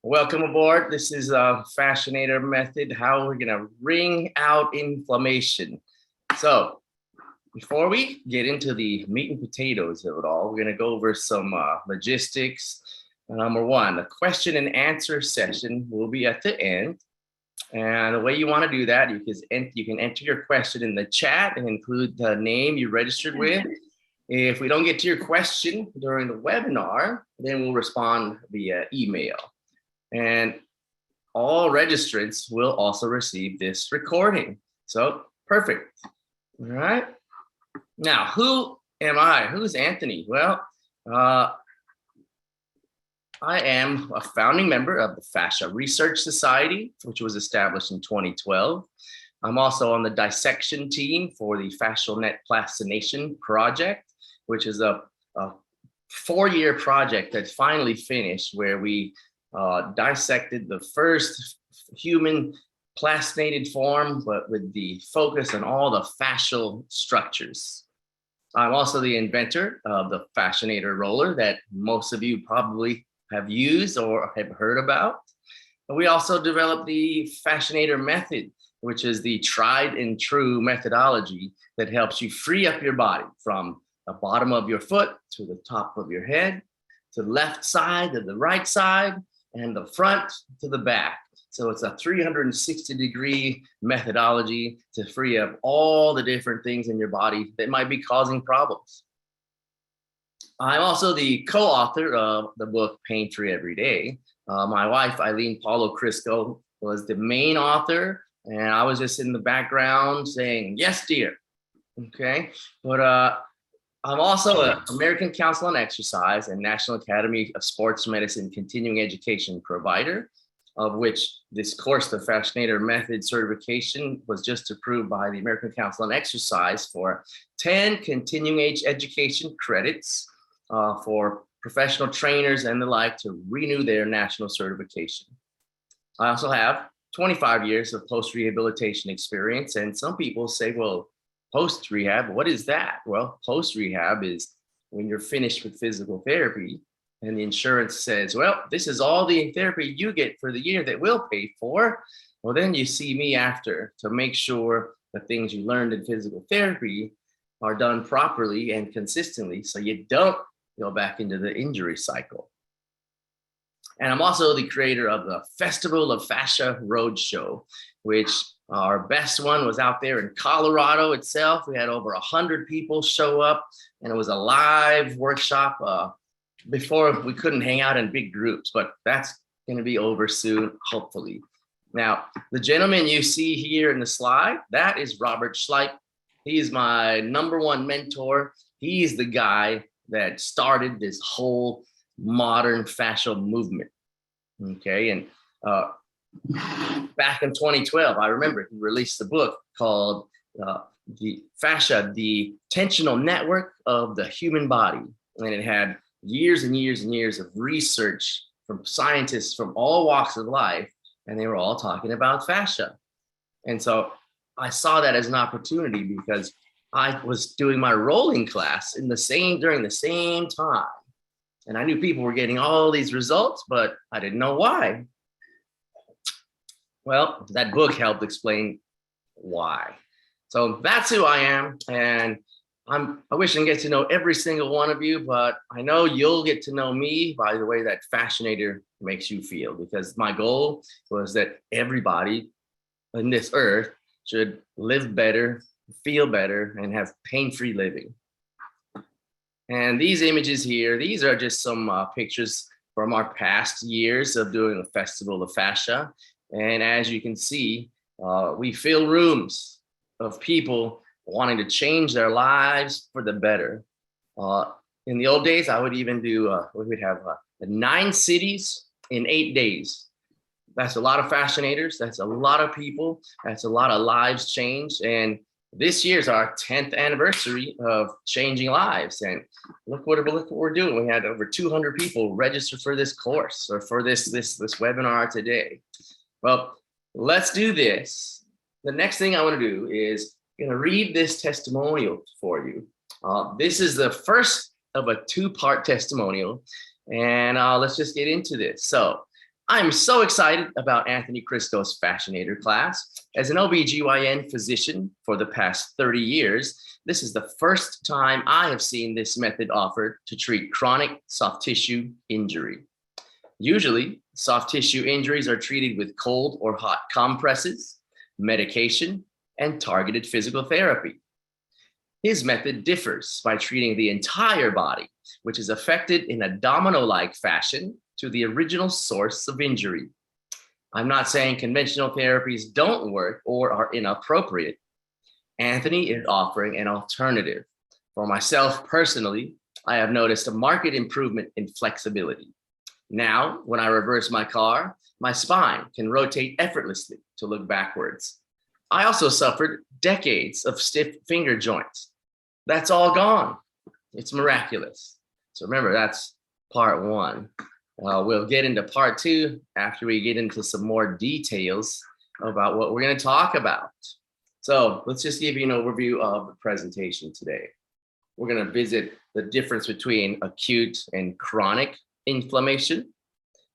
Welcome aboard. This is Fascianator Method, how we're gonna wring out inflammation. So before we get into the meat and potatoes of it all, we're gonna go over some logistics. Number one, the question and answer session will be at the end. And the way you wanna do that, you can enter your question in the chat and include the name you registered with. If we don't get to your question during the webinar, then we'll respond via email. And all registrants will also receive this recording. So perfect. All right. Now, who am I? Who's Anthony? Well, I am a founding member of the Fascia Research Society, which was established in 2012. I'm also on the dissection team for the Fascial Net Plastination Project, which is a 4-year project that's finally finished, where we dissected the first human plastinated form, but with the focus on all the fascial structures. I'm also the inventor of the Fascianator Roller that most of you probably have used or have heard about. And we also developed the Fascianator Method, which is the tried and true methodology that helps you free up your body from the bottom of your foot to the top of your head, to the left side, to the right side, and the front to the back. So it's a 360-degree methodology to free up all the different things in your body that might be causing problems. I'm also the co-author of the book Pain Free Every Day. My wife, Eileen Paulo Crisco, was the main author, and I was just in the background saying, yes, dear. Okay, but I'm also an American Council on Exercise and National Academy of Sports Medicine continuing education provider, of which this course, the Fascianator Method certification, was just approved by the American Council on Exercise for 10 continuing education credits for professional trainers and the like to renew their national certification. I also have 25 years of post-rehabilitation experience, and some people say, well, post-rehab, what is that? Well, post-rehab is when you're finished with physical therapy and the insurance says, well, this is all the therapy you get for the year that we'll pay for. Well, then you see me after to make sure the things you learned in physical therapy are done properly and consistently so you don't go back into the injury cycle. And I'm also the creator of the Festival of Fascia Roadshow, which our best one was out there in Colorado itself. We had over 100 people show up, and it was a live workshop. Before, we couldn't hang out in big groups, but that's going to be over soon, hopefully. Now, the gentleman you see here in the slide, that is Robert Schleip. He's my #1 mentor. He's the guy that started this whole modern fascial movement. Okay, and back in 2012, I remember he released a book called The Fascia, the Tensional Network of the Human Body. And it had years and years and years of research from scientists from all walks of life, and they were all talking about fascia. And so I saw that as an opportunity because I was doing my rolling class during the same time. And I knew people were getting all these results, but I didn't know why. Well, that book helped explain why. So that's who I am. And I wish I could get to know every single one of you, but I know you'll get to know me by the way that Fascianator makes you feel, because my goal was that everybody on this earth should live better, feel better, and have pain-free living. And these images here, these are just some pictures from our past years of doing the Festival of Fascia. And as you can see, we fill rooms of people wanting to change their lives for the better. In the old days, I would even do, we would have 9 cities in 8 days. That's a lot of fascinators. That's a lot of people. That's a lot of lives changed. And this year's our 10th anniversary of changing lives. And look what we're doing. We had over 200 people register for this course or for this webinar today. Well, let's do this. The next thing I want to do is going to read this testimonial for you. This is the first of a 2-part testimonial, and let's just get into this. So I'm so excited about Anthony Crisco's Fascianator class. As an OBGYN physician for the past 30 years, this is the first time I have seen this method offered to treat chronic soft tissue injury. Usually, soft tissue injuries are treated with cold or hot compresses, medication, and targeted physical therapy. His method differs by treating the entire body, which is affected in a domino-like fashion to the original source of injury. I'm not saying conventional therapies don't work or are inappropriate. Anthony is offering an alternative. For myself personally, I have noticed a marked improvement in flexibility. Now, when I reverse my car, my spine can rotate effortlessly to look backwards. I also suffered decades of stiff finger joints. That's all gone. It's miraculous. So remember, that's part one. We'll get into part two after we get into some more details about what we're going to talk about. So let's just give you an overview of the presentation today. We're going to visit the difference between acute and chronic inflammation.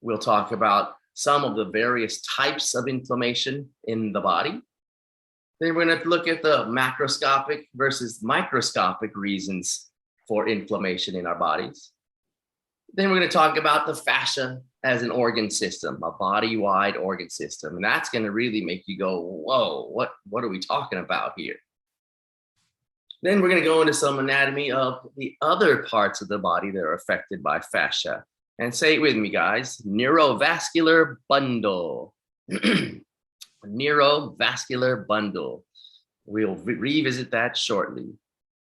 We'll talk about some of the various types of inflammation in the body. Then we're going to look at the macroscopic versus microscopic reasons for inflammation in our bodies. Then we're going to talk about the fascia as an organ system, a body-wide organ system. And that's going to really make you go, whoa, what are we talking about here? Then we're going to go into some anatomy of the other parts of the body that are affected by fascia. And say it with me, guys, neurovascular bundle. Neurovascular bundle. We'll revisit that shortly.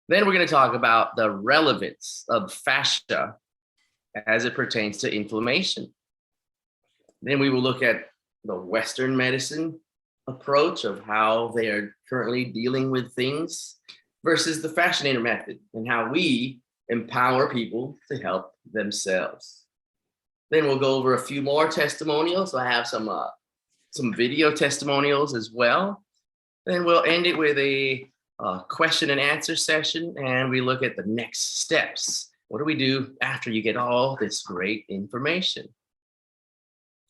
Then we're going to talk about the relevance of fascia as it pertains to inflammation. Then we will look at the Western medicine approach of how they are currently dealing with things versus the Fascianator method and how we empower people to help themselves. Then we'll go over a few more testimonials. So I have some video testimonials as well. Then we'll end it with a question and answer session, and we look at the next steps. What do we do after you get all this great information?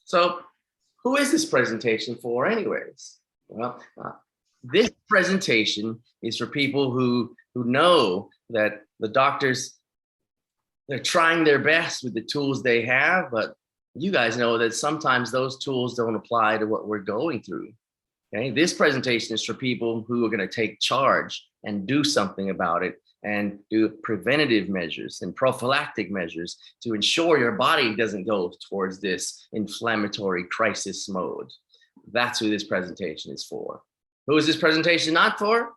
So who is this presentation for anyways? Well, this presentation is for people who know that the doctors, they're trying their best with the tools they have, but you guys know that sometimes those tools don't apply to what we're going through. Okay, this presentation is for people who are going to take charge and do something about it and do preventative measures and prophylactic measures to ensure your body doesn't go towards this inflammatory crisis mode. That's who this presentation is for. Who is this presentation not for?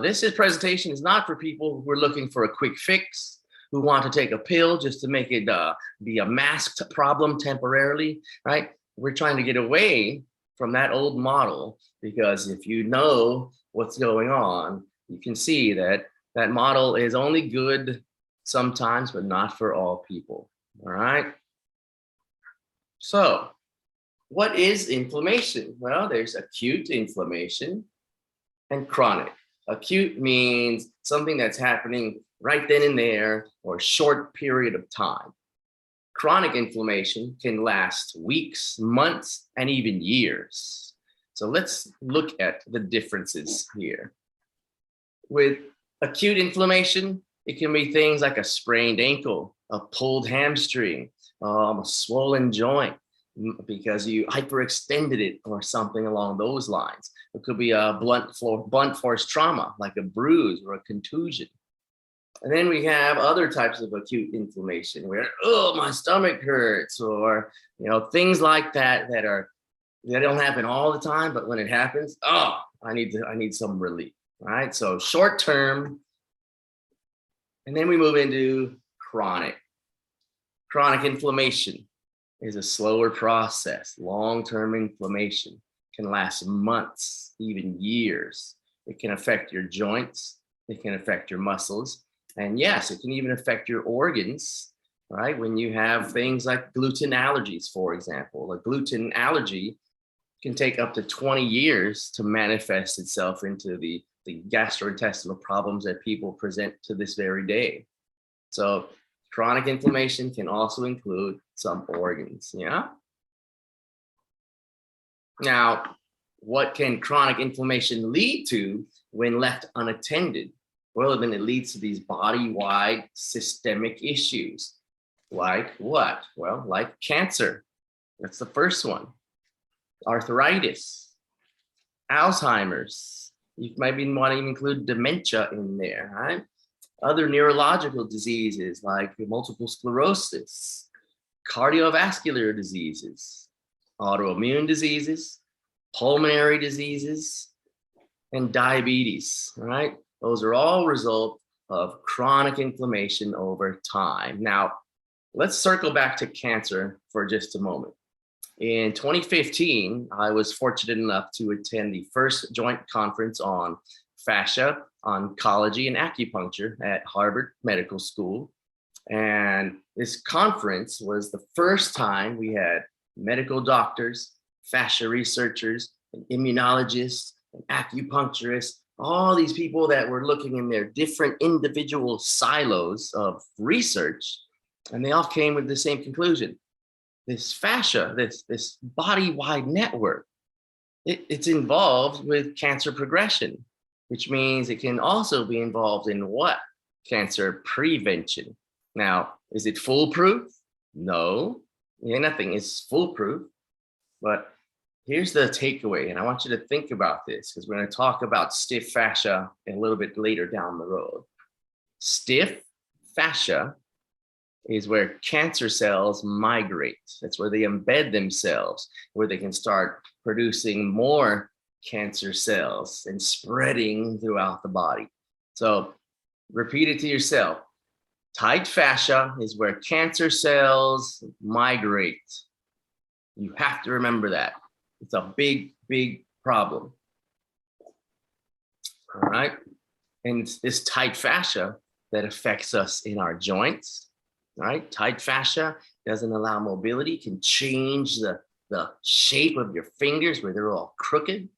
This presentation is not for people who are looking for a quick fix, who want to take a pill just to make it be a masked problem temporarily, right? We're trying to get away from that old model, because if you know what's going on, you can see that that model is only good sometimes, but not for all people, all right? So what is inflammation? Well, there's acute inflammation and chronic. Acute means something that's happening right then and there or a short period of time. Chronic inflammation can last weeks, months, and even years. So let's look at the differences here. With acute inflammation, it can be things like a sprained ankle, a pulled hamstring, a swollen joint because you hyperextended it or something along those lines. It could be a blunt force trauma, like a bruise or a contusion. And then we have other types of acute inflammation where, oh, my stomach hurts, or things like that that don't happen all the time, but when it happens, oh, I need some relief. All right, so short term, and then we move into chronic. Chronic inflammation is a slower process. Long-term inflammation can last months, even years. It can affect your joints. It can affect your muscles. And yes, it can even affect your organs, right? When you have things like gluten allergies, for example. A gluten allergy can take up to 20 years to manifest itself into the gastrointestinal problems that people present to this very day. So chronic inflammation can also include some organs, yeah? Now, what can chronic inflammation lead to when left unattended? Well, then it leads to these body-wide systemic issues. Like what? Well, like cancer. That's the first one. Arthritis, Alzheimer's. You maybe want to include dementia in there, right? Other neurological diseases like multiple sclerosis, cardiovascular diseases, autoimmune diseases, pulmonary diseases, and diabetes, right? Those are all result of chronic inflammation over time. Now, let's circle back to cancer for just a moment. In 2015, I was fortunate enough to attend the first joint conference on fascia, oncology, and acupuncture at Harvard Medical School. And this conference was the first time we had medical doctors, fascia researchers, and immunologists, and acupuncturists, all these people that were looking in their different individual silos of research, and they all came with the same conclusion. This fascia, this body-wide network, it's involved with cancer progression, which means it can also be involved in what? Cancer prevention. Now, is it foolproof? No, nothing is foolproof, but here's the takeaway, and I want you to think about this because we're going to talk about stiff fascia a little bit later down the road. Stiff fascia is where cancer cells migrate. That's where they embed themselves, where they can start producing more cancer cells and spreading throughout the body. So repeat it to yourself. Tight fascia is where cancer cells migrate. You have to remember that. It's a big, big problem. All right. And it's this tight fascia that affects us in our joints. Right? Tight fascia doesn't allow mobility, can change the shape of your fingers where they're all crooked.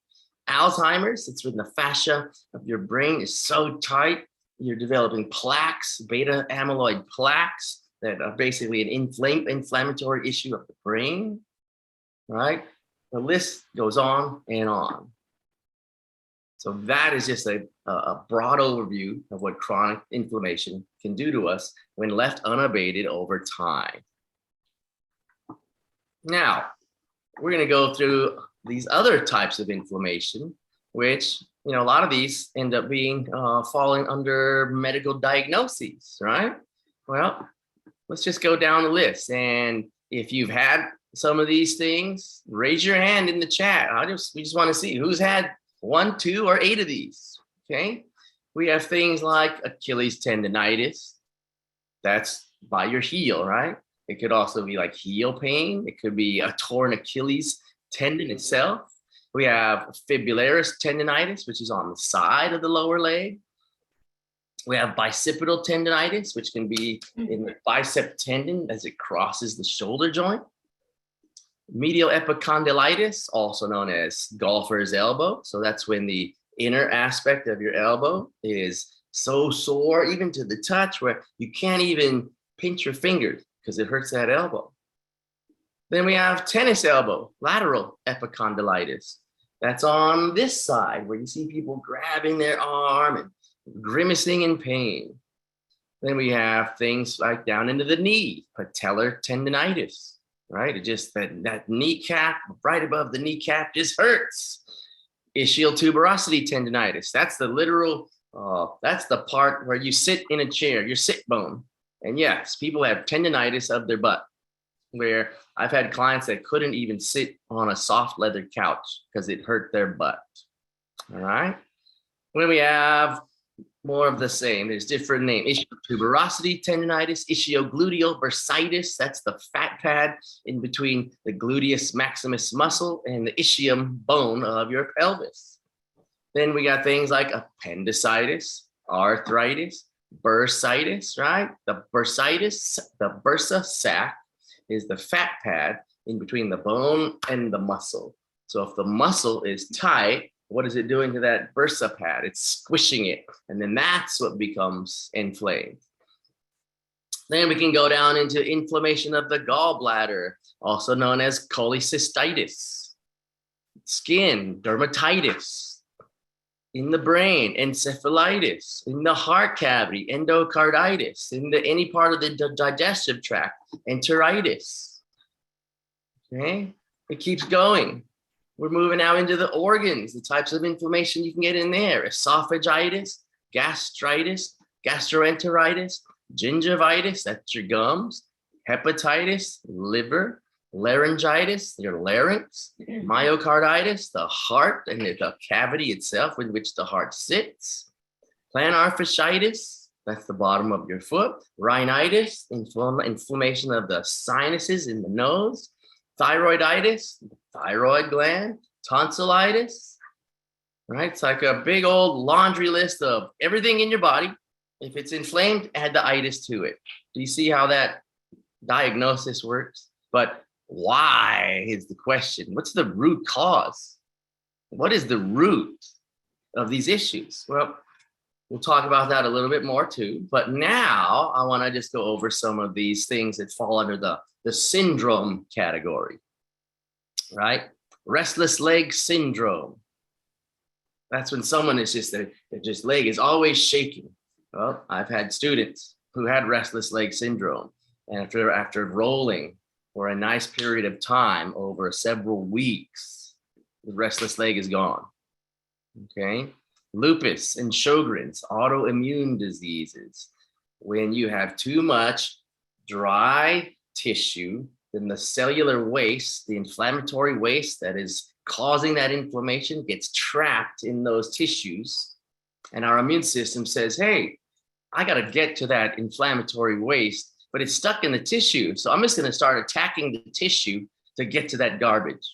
Alzheimer's, it's when the fascia of your brain is so tight, you're developing plaques, beta amyloid plaques that are basically an inflammatory issue of the brain, right? The list goes on and on. So that is just a broad overview of what chronic inflammation can do to us when left unabated over time. Now, we're going to go through these other types of inflammation, which, a lot of these end up being falling under medical diagnoses, right? Well, let's just go down the list. And if you've had some of these things, raise your hand in the chat. We just want to see who's had 1, 2, or 8 of these, okay? We have things like Achilles tendonitis. That's by your heel, right? It could also be like heel pain. It could be a torn Achilles tendon itself. We have fibularis tendonitis, which is on the side of the lower leg. We have bicipital tendonitis, which can be in the bicep tendon as it crosses the shoulder joint. Medial epicondylitis, also known as golfer's elbow. So that's when the inner aspect of your elbow is so sore, even to the touch, where you can't even pinch your fingers because it hurts that elbow. Then we have tennis elbow, lateral epicondylitis. That's on this side where you see people grabbing their arm and grimacing in pain. Then we have things like down into the knee, patellar tendonitis. Right? It just that kneecap right above the kneecap just hurts. Ischial tuberosity tendonitis. That's the literal, that's the part where you sit in a chair, your sit bone. And yes, people have tendonitis of their butt, where I've had clients that couldn't even sit on a soft leather couch because it hurt their butt. All right. When we have more of the same, there's different names. Ischial tuberosity tendonitis, ischiogluteal bursitis. That's the fat pad in between the gluteus maximus muscle and the ischium bone of your pelvis. Then we got things like appendicitis, arthritis, bursitis, right? The bursitis, the bursa sac is the fat pad in between the bone and the muscle. So if the muscle is tight, what is it doing to that bursa pad? It's squishing it. And then that's what becomes inflamed. Then we can go down into inflammation of the gallbladder, also known as cholecystitis. Skin, dermatitis. In the brain, encephalitis. In the heart cavity, endocarditis. In any part of the digestive tract, enteritis. Okay, it keeps going. We're moving out into the organs, the types of inflammation you can get in there: esophagitis, gastritis, gastroenteritis, gingivitis, that's your gums, hepatitis, liver, laryngitis, your larynx, myocarditis, the heart and the cavity itself in which the heart sits, plantar fasciitis, that's the bottom of your foot, rhinitis, inflammation of the sinuses in the nose, thyroiditis, thyroid gland, tonsillitis, right? It's like a big old laundry list of everything in your body. If it's inflamed, add the itis to it. Do you see how that diagnosis works? But why is the question? What's the root cause? What is the root of these issues? Well, we'll talk about that a little bit more too. But now I want to just go over some of these things that fall under the syndrome category, right? Restless leg syndrome. That's when someone is their leg is always shaking. Well, I've had students who had restless leg syndrome, and after rolling for a nice period of time over several weeks, the restless leg is gone. Okay. Lupus and Sjogren's, autoimmune diseases. When you have too much dry tissue, then the cellular waste, the inflammatory waste that is causing that inflammation gets trapped in those tissues. And our immune system says, hey, I got to get to that inflammatory waste, but it's stuck in the tissue. So I'm just going to start attacking the tissue to get to that garbage.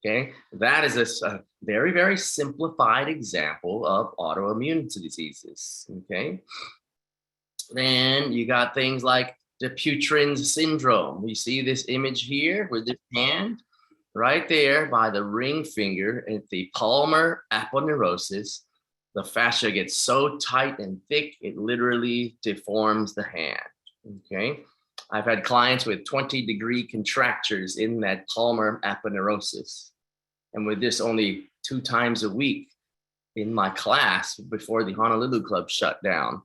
Okay. That is a very, very simplified example of autoimmune diseases. Okay. Then you got things like Dupuytren's syndrome. You see this image here with the hand right there by the ring finger at the palmar aponeurosis. The fascia gets so tight and thick, it literally deforms the hand. Okay. I've had clients with 20-degree contractures in that palmar aponeurosis. And with this only 2 times a week in my class before the Honolulu Club shut down,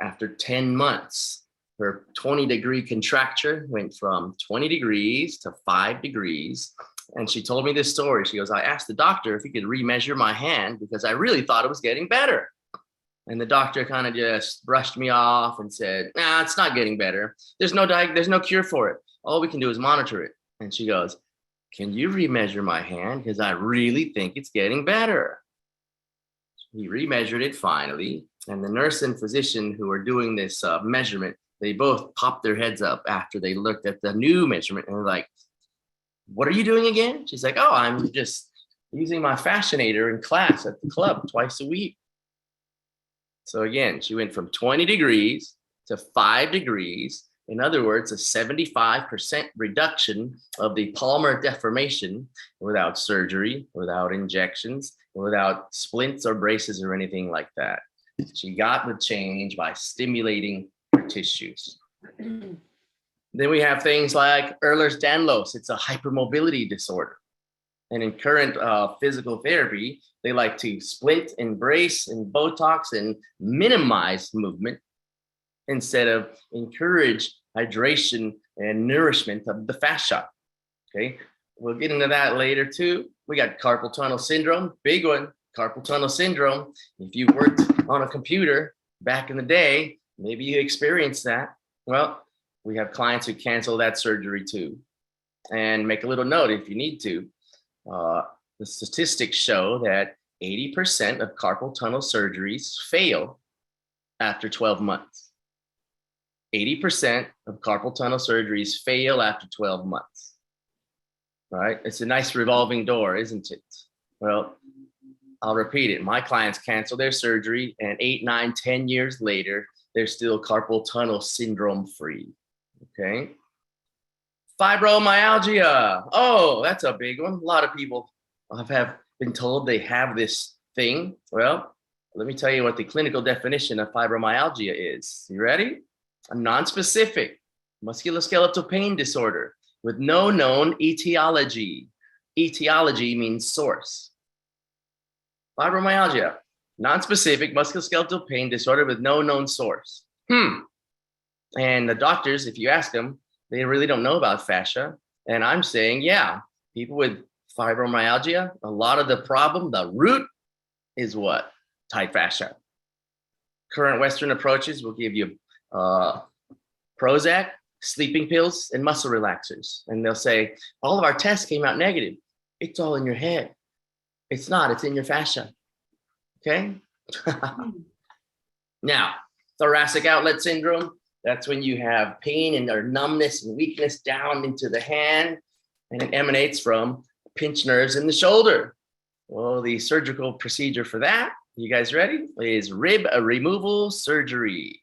after 10 months, her 20-degree contracture went from 20 degrees to 5 degrees. And she told me this story. She goes, I asked the doctor if he could remeasure my hand because I really thought it was getting better. And the doctor kind of just brushed me off and said, nah, it's not getting better. There's no cure for it. All we can do is monitor it. And she goes, can you remeasure my hand? Because I really think it's getting better. He remeasured it finally. And the nurse and physician who were doing this measurement, they both popped their heads up after they looked at the new measurement and were like, what are you doing again? She's like, oh, I'm just using my Fascianator in class at the club twice a week. So again, she went from 20 degrees to 5 degrees. In other words, a 75% reduction of the palmar deformation without surgery, without injections, without splints or braces or anything like that. She got the change by stimulating her tissues. Then we have things like Ehlers-Danlos. It's a hypermobility disorder. And in current physical therapy, they like to splint and brace and Botox and minimize movement instead of encourage hydration and nourishment of the fascia. Okay, we'll get into that later too. We got carpal tunnel syndrome, big one, carpal tunnel syndrome. If you worked on a computer back in the day, maybe you experienced that. Well, we have clients who cancel that surgery too. And make a little note if you need to. The statistics show that 80% of carpal tunnel surgeries fail after 12 months. 80% of carpal tunnel surgeries fail after 12 months. Right? It's a nice revolving door, isn't it? Well, I'll repeat it. My clients cancel their surgery and 8, 9, 10 years later, they're still carpal tunnel syndrome free. Okay. Fibromyalgia. Oh, that's a big one. A lot of people have been told they have this thing. Well, let me tell you what the clinical definition of fibromyalgia is. You ready? A non-specific musculoskeletal pain disorder with no known etiology. Etiology means source. Fibromyalgia, non-specific musculoskeletal pain disorder with no known source. And the doctors, if you ask them, they really don't know about fascia. And I'm saying, yeah, people with fibromyalgia, a lot of the problem, the root is what? Tight fascia. Current Western approaches will give you Prozac, sleeping pills, and muscle relaxers. And they'll say, all of our tests came out negative. It's all in your head. It's not, it's in your fascia. Okay? Now, thoracic outlet syndrome, that's when you have pain and or numbness and weakness down into the hand, and it emanates from pinched nerves in the shoulder. Well, the surgical procedure for that, you guys ready? Is rib removal surgery.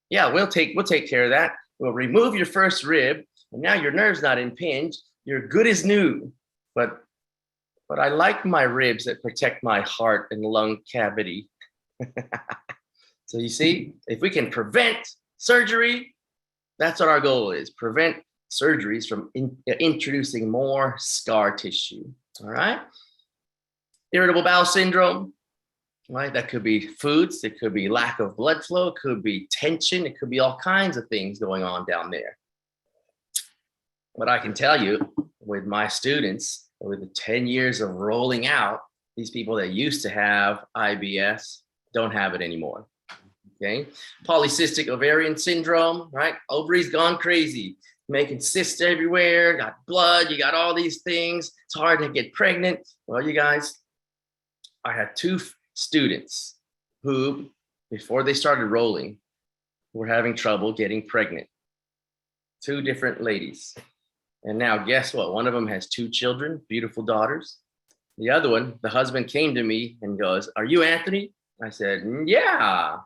Yeah, we'll take care of that. We'll remove your first rib, and now your nerve's not impinged. You're good as new. But I like my ribs that protect my heart and lung cavity. So you see, if we can prevent surgery, that's what our goal is. Prevent surgeries from introducing more scar tissue. All right. Irritable bowel syndrome, right? That could be foods. It could be lack of blood flow. It could be tension. It could be all kinds of things going on down there. But I can tell you with my students, with the 10 years of rolling out, these people that used to have IBS don't have it anymore. Okay. Polycystic ovarian syndrome, right? Ovaries gone crazy, making cysts everywhere, got blood, you got all these things. It's hard to get pregnant. Well, you guys, I had 2 students who, before they started rolling, were having trouble getting pregnant. 2 different ladies. And now guess what? One of them has 2 children, beautiful daughters. The other one, the husband came to me and goes, "Are you Anthony?" I said, "Yeah."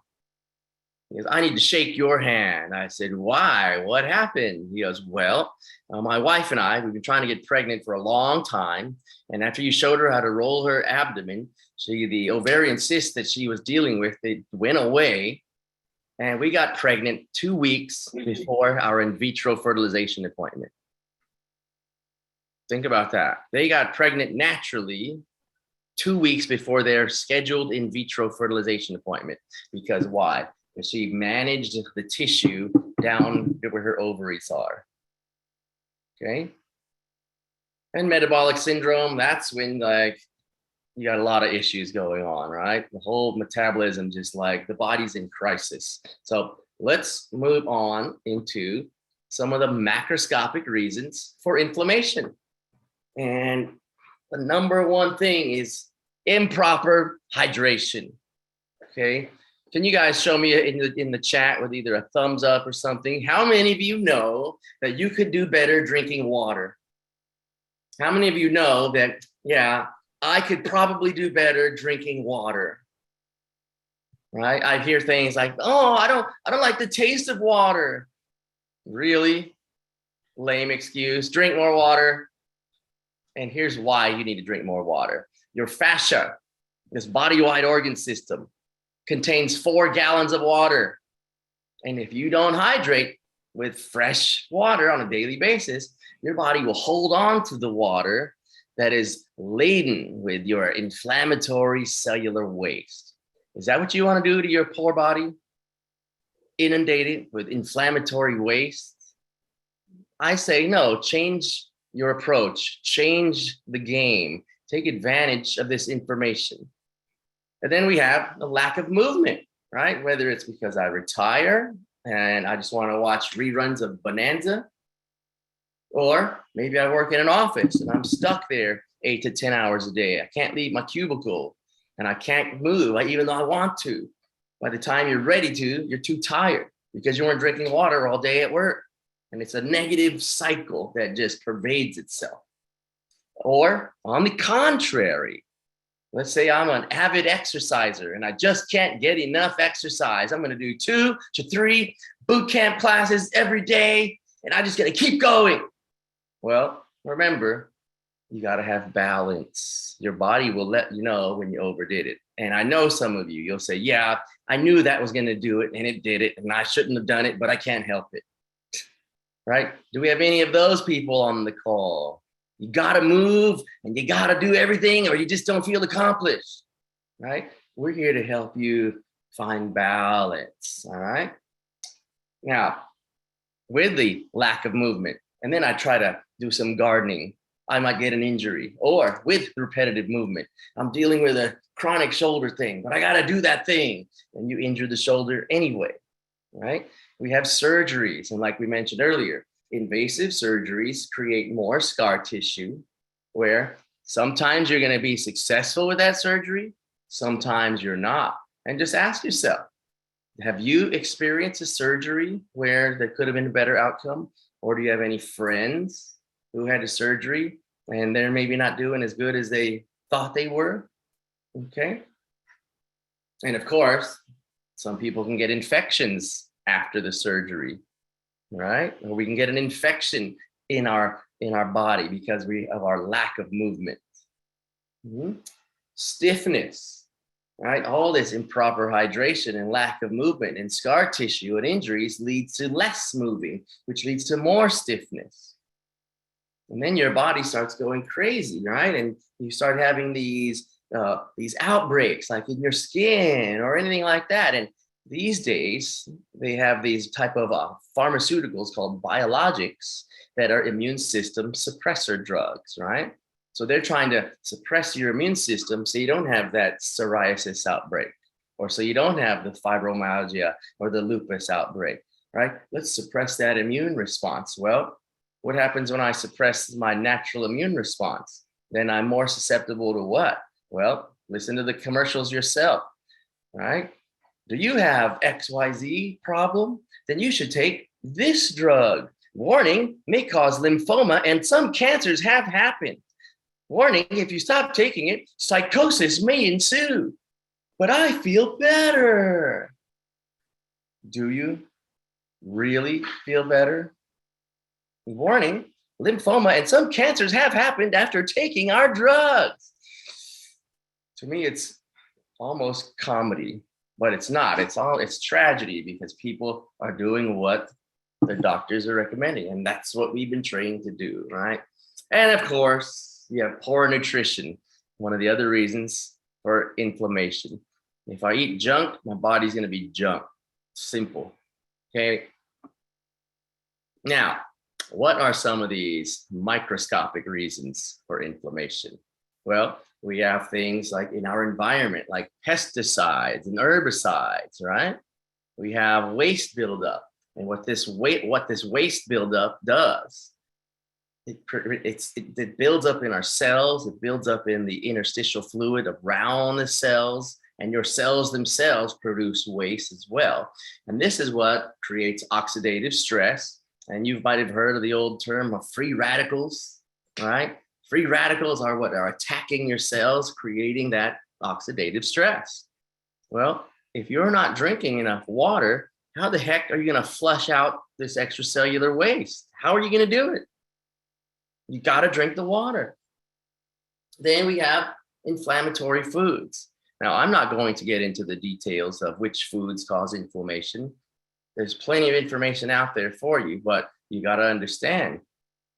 He goes, "I need to shake your hand." I said, "Why? What happened?" He goes, "Well, my wife and I, we've been trying to get pregnant for a long time. And after you showed her how to roll her abdomen, the ovarian cyst that she was dealing with, it went away. And we got pregnant 2 weeks before our in vitro fertilization appointment." Think about that. They got pregnant naturally 2 weeks before their scheduled in vitro fertilization appointment. Because why? Because she managed the tissue down where her ovaries are. Okay. And metabolic syndrome, that's when like you got a lot of issues going on, right? The whole metabolism, just like the body's in crisis. So let's move on into some of the macroscopic reasons for inflammation. And the number one thing is improper hydration. Okay. Can you guys show me in the chat with either a thumbs up or something? How many of you know that you could do better drinking water? How many of you know that, yeah, I could probably do better drinking water? Right? I hear things like, "Oh, I don't like the taste of water." Really? Lame excuse. Drink more water. And here's why you need to drink more water. Your fascia, this body-wide organ system, contains 4 gallons of water. And if you don't hydrate with fresh water on a daily basis, your body will hold on to the water that is laden with your inflammatory cellular waste. Is that what you want to do to your poor body? Inundate it with inflammatory waste? I say no, change your approach, change the game, take advantage of this information. And then we have a lack of movement, right? Whether it's because I retire and I just want to watch reruns of Bonanza, or maybe I work in an office and I'm stuck there 8 to 10 hours a day. I can't leave my cubicle and I can't move, even though I want to. By the time you're ready to, you're too tired because you weren't drinking water all day at work. And it's a negative cycle that just pervades itself. Or on the contrary, let's say I'm an avid exerciser and I just can't get enough exercise. I'm going to do 2 to 3 boot camp classes every day, and I'm just going to keep going. Well, remember, you got to have balance. Your body will let you know when you overdid it. And I know some of you, you'll say, "Yeah, I knew that was going to do it, and it did it, and I shouldn't have done it, but I can't help it." Right? Do we have any of those people on the call? You got to move and you got to do everything or you just don't feel accomplished, right? We're here to help you find balance, all right? Now, with the lack of movement, and then I try to do some gardening, I might get an injury. Or with repetitive movement, I'm dealing with a chronic shoulder thing, but I got to do that thing. And you injure the shoulder anyway, right? We have surgeries. And like we mentioned earlier, invasive surgeries create more scar tissue where sometimes you're going to be successful with that surgery, sometimes you're not. And just ask yourself, have you experienced a surgery where there could have been a better outcome? Or do you have any friends who had a surgery and they're maybe not doing as good as they thought they were? Okay. And of course, some people can get infections after the surgery, right? Or we can get an infection in our body because of our lack of movement. Stiffness, right? All this improper hydration and lack of movement and scar tissue and injuries leads to less moving, which leads to more stiffness. And then your body starts going crazy, right? And you start having these outbreaks like in your skin or anything like that. And these days, they have these type of pharmaceuticals called biologics that are immune system suppressor drugs, right? So they're trying to suppress your immune system so you don't have that psoriasis outbreak, or so you don't have the fibromyalgia or the lupus outbreak, right? Let's suppress that immune response. Well, what happens when I suppress my natural immune response? Then I'm more susceptible to what? Well, listen to the commercials yourself, right? Do you have XYZ problem? Then you should take this drug. Warning, may cause lymphoma and some cancers have happened. Warning, if you stop taking it, psychosis may ensue. But I feel better. Do you really feel better? Warning, lymphoma and some cancers have happened after taking our drugs. To me, it's almost comedy, but it's not. It's tragedy because people are doing what the doctors are recommending, and that's what we've been trained to do, right? And of course, you have poor nutrition, one of the other reasons for inflammation. If I eat junk, my body's going to be junk. Simple. Okay. Now, what are some of these microscopic reasons for inflammation? Well, we have things like in our environment, like pesticides and herbicides, right? We have waste buildup, and what this waste buildup does, it builds up in our cells. It builds up in the interstitial fluid around the cells, and your cells themselves produce waste as well. And this is what creates oxidative stress. And you might have heard of the old term of free radicals, right? Free radicals are what are attacking your cells, creating that oxidative stress. Well, if you're not drinking enough water, how the heck are you going to flush out this extracellular waste? How are you going to do it? You got to drink the water. Then we have inflammatory foods. Now, I'm not going to get into the details of which foods cause inflammation. There's plenty of information out there for you, but you got to understand,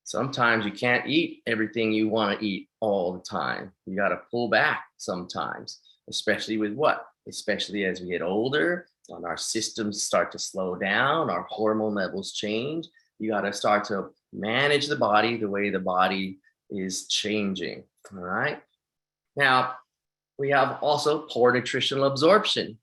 sometimes you can't eat everything you want to eat all the time. You got to pull back sometimes, especially with what? Especially as we get older and our systems start to slow down, our hormone levels change. You got to start to manage the body the way the body is changing, all right? Now, we have also poor nutritional absorption,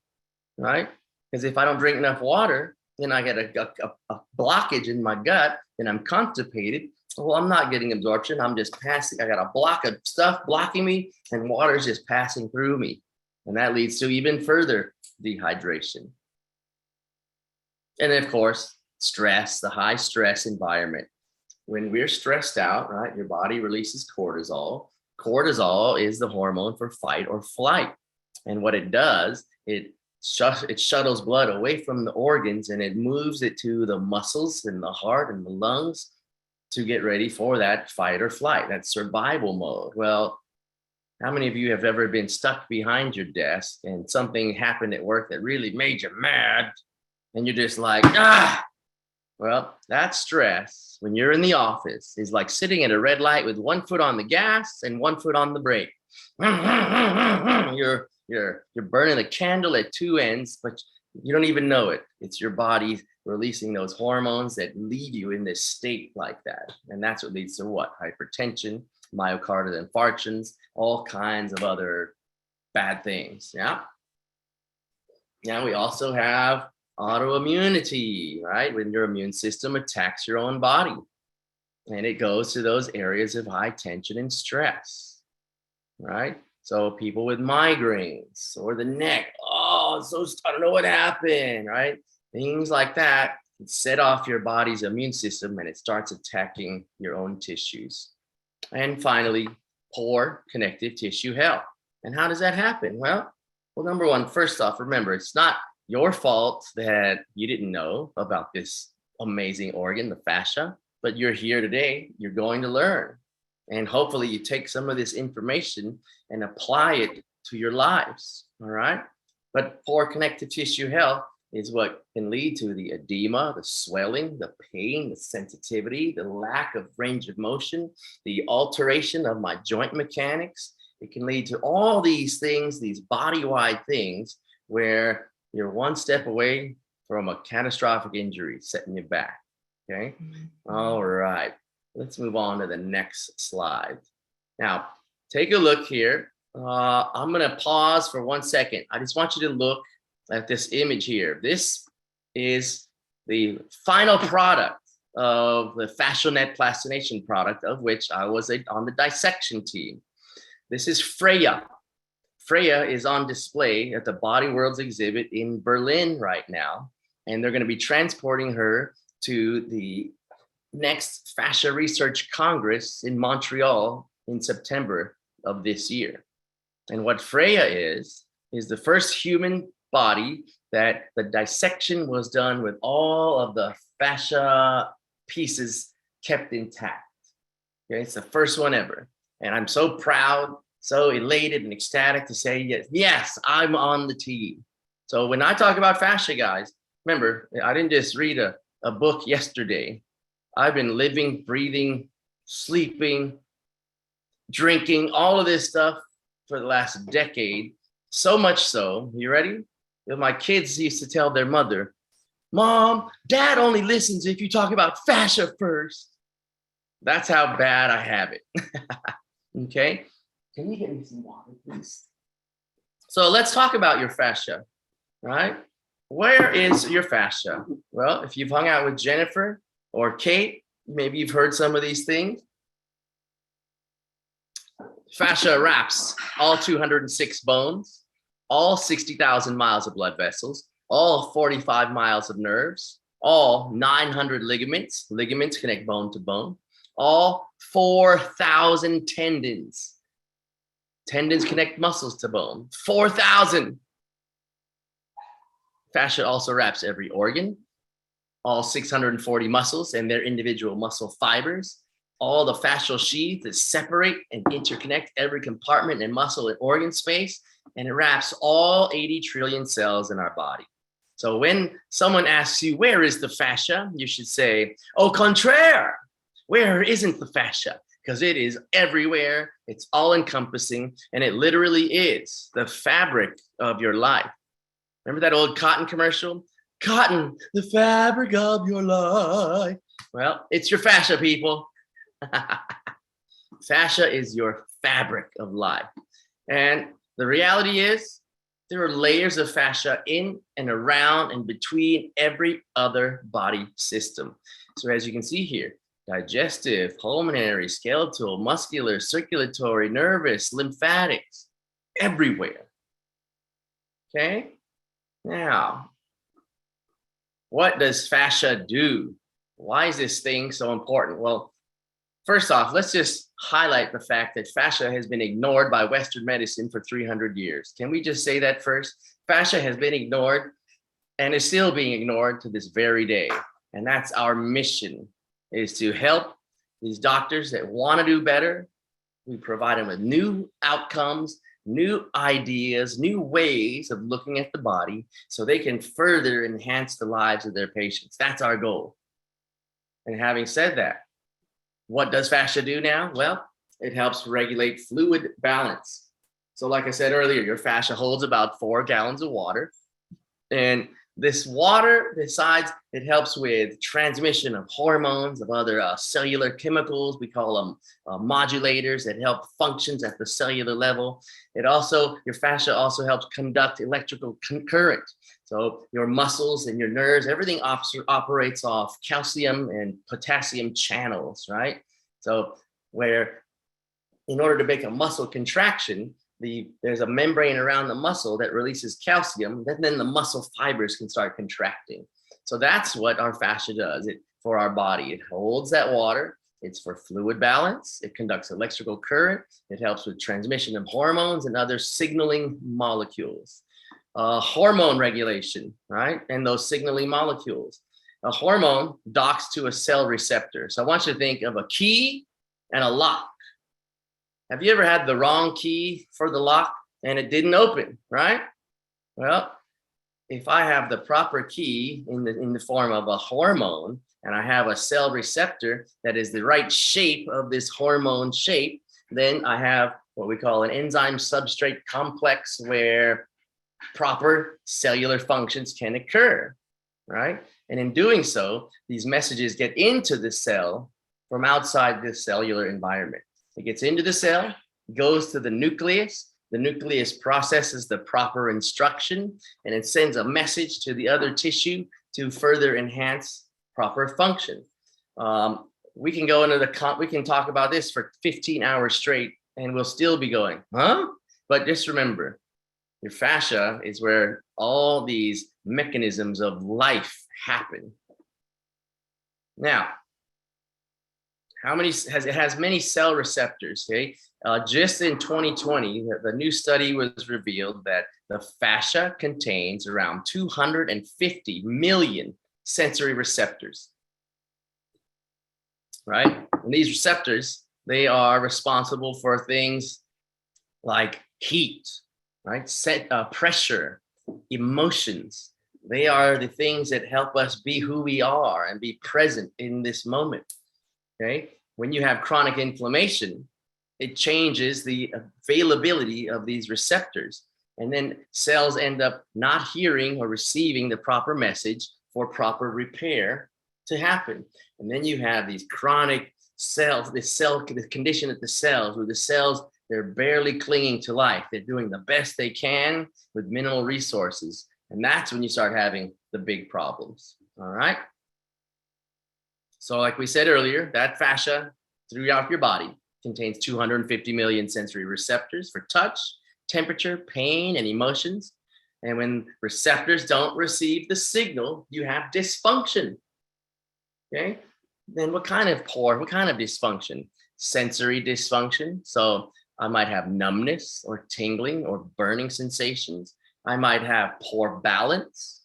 right? Because if I don't drink enough water, then I get a blockage in my gut, and I'm constipated. Well, I'm not getting absorption. I'm just passing. I got a block of stuff blocking me, and water's just passing through me. And that leads to even further dehydration. And then, of course, stress, the high stress environment. When we're stressed out, right, your body releases cortisol. Cortisol is the hormone for fight or flight. And what it does, it shuttles blood away from the organs and it moves it to the muscles and the heart and the lungs to get ready for that fight or flight, that survival mode. Well, how many of you have ever been stuck behind your desk and something happened at work that really made you mad? And you're just like, Well, that stress when you're in the office is like sitting at a red light with one foot on the gas and one foot on the brake. You're burning a candle at two ends, but you don't even know it. It's your body releasing those hormones that leave you in this state like that. And that's what leads to what? Hypertension, myocardial infarctions, all kinds of other bad things. Yeah. Now we also have autoimmunity, right? When your immune system attacks your own body and it goes to those areas of high tension and stress, right? So people with migraines or the neck, oh, so I don't know what happened, right? Things like that set off your body's immune system and it starts attacking your own tissues. And finally, poor connective tissue health. And how does that happen? Well, number one, first off, remember, it's not your fault that you didn't know about this amazing organ, the fascia, but you're here today, you're going to learn. And hopefully you take some of this information and apply it to your lives, all right? But poor connective tissue health is what can lead to the edema, the swelling, the pain, the sensitivity, the lack of range of motion, the alteration of my joint mechanics. It can lead to all these things, these body-wide things, where you're one step away from a catastrophic injury setting you back, okay? All right, let's move on to the next slide. Now, take a look here. I'm gonna pause for 1 second. I just want you to look at this image here. This is the final product of the fascial net plastination product, of which I was on the dissection team. This is Freya. Freya is on display at the Body Worlds exhibit in Berlin right now, and they're going to be transporting her to the next Fascia Research Congress in Montreal in September of this year. And what Freya is the first human body that the dissection was done with all of the fascia pieces kept intact. Okay, it's the first one ever. And I'm so proud, so elated and ecstatic to say, yes, I'm on the team. So when I talk about fascia, guys, remember, I didn't just read a book yesterday. I've been living, breathing, sleeping, drinking, all of this stuff for the last decade. So much so, you ready? That my kids used to tell their mother, Mom, Dad only listens if you talk about fascia first. That's how bad I have it. Okay, can you get me some water, please? So let's talk about your fascia, right? Where is your fascia? Well, if you've hung out with Jennifer or Kate, maybe you've heard some of these things. Fascia wraps all 206 bones, all 60,000 miles of blood vessels, all 45 miles of nerves, all 900 ligaments. Ligaments connect bone to bone. All 4,000 tendons. Tendons connect muscles to bone. 4,000. Fascia also wraps every organ, all 640 muscles and their individual muscle fibers. All the fascial sheath that separate and interconnect every compartment and muscle and organ space, and it wraps all 80 trillion cells in our body. So when someone asks you, where is the fascia? You should say, au contraire. Where isn't the fascia? Because it is everywhere, it's all encompassing, and it literally is the fabric of your life. Remember that old cotton commercial? Cotton, the fabric of your life. Well, it's your fascia, people. Fascia is your fabric of life. And the reality is, there are layers of fascia in and around and between every other body system. So as you can see here, digestive, pulmonary, skeletal, muscular, circulatory, nervous, lymphatics, everywhere. Okay? Now, what does fascia do? Why is this thing so important? Well, first off, let's just highlight the fact that fascia has been ignored by Western medicine for 300 years. Can we just say that first? Fascia has been ignored and is still being ignored to this very day. And that's our mission, is to help these doctors that want to do better. We provide them with new outcomes, new ideas, new ways of looking at the body so they can further enhance the lives of their patients. That's our goal. And having said that, what does fascia do now? Well, it helps regulate fluid balance. So like I said earlier, your fascia holds about 4 gallons of water. And this water, besides, it helps with transmission of hormones, of other cellular chemicals. We call them modulators that help functions at the cellular level. Your fascia also helps conduct electrical current. So your muscles and your nerves, everything operates off calcium and potassium channels, right? So where in order to make a muscle contraction, there's a membrane around the muscle that releases calcium, then the muscle fibers can start contracting. So that's what our fascia does for our body. It holds that water. It's for fluid balance. It conducts electrical current. It helps with transmission of hormones and other signaling molecules. Hormone regulation, right? And those signaling molecules. A hormone docks to a cell receptor. So I want you to think of a key and a lock. Have you ever had the wrong key for the lock and it didn't open, right? Well, if I have the proper key in the form of a hormone and I have a cell receptor that is the right shape of this hormone shape, then I have what we call an enzyme substrate complex where proper cellular functions can occur, right? And in doing so, these messages get into the cell from outside the cellular environment. It gets into the cell, goes to the nucleus. The nucleus processes the proper instruction, and it sends a message to the other tissue to further enhance proper function. We can go into we can talk about this for 15 hours straight, and we'll still be going, huh? But just remember, your fascia is where all these mechanisms of life happen. Now, it has many cell receptors, okay? Just in 2020, the new study was revealed that the fascia contains around 250 million sensory receptors, right? And these receptors, they are responsible for things like heat, right? Pressure, emotions. They are the things that help us be who we are and be present in this moment. Okay, when you have chronic inflammation, it changes the availability of these receptors, and then cells end up not hearing or receiving the proper message for proper repair to happen. And then you have these chronic cells, the condition of the cells, where the cells, they're barely clinging to life. They're doing the best they can with minimal resources. And that's when you start having the big problems. All right. So like we said earlier, that fascia throughout your body contains 250 million sensory receptors for touch, temperature, pain, and emotions. And when receptors don't receive the signal, you have dysfunction. Okay? Then what kind of dysfunction? Sensory dysfunction. So I might have numbness or tingling or burning sensations. I might have poor balance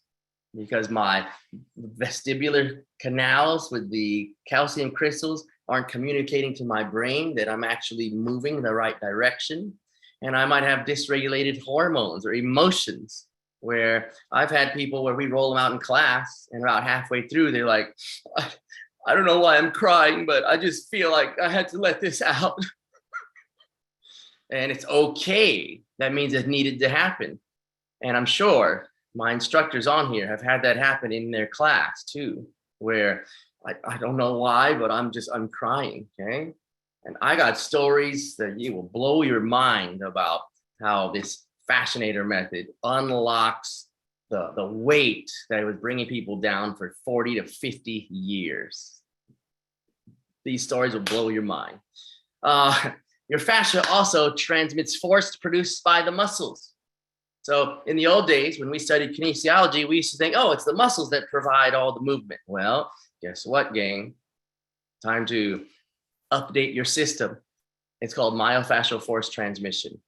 because my vestibular canals with the calcium crystals aren't communicating to my brain that I'm actually moving in the right direction. And I might have dysregulated hormones or emotions, where I've had people where we roll them out in class and about halfway through, they're like, I don't know why I'm crying, but I just feel like I had to let this out. And it's okay. That means it needed to happen. And I'm sure my instructors on here have had that happen in their class too, where I don't know why, but I'm crying, okay? And I got stories that you will blow your mind about how this Fascianator method unlocks the weight that was bringing people down for 40 to 50 years. These stories will blow your mind. Your fascia also transmits force produced by the muscles. So in the old days, when we studied kinesiology, we used to think, oh, it's the muscles that provide all the movement. Well, guess what, gang? Time to update your system. It's called myofascial force transmission.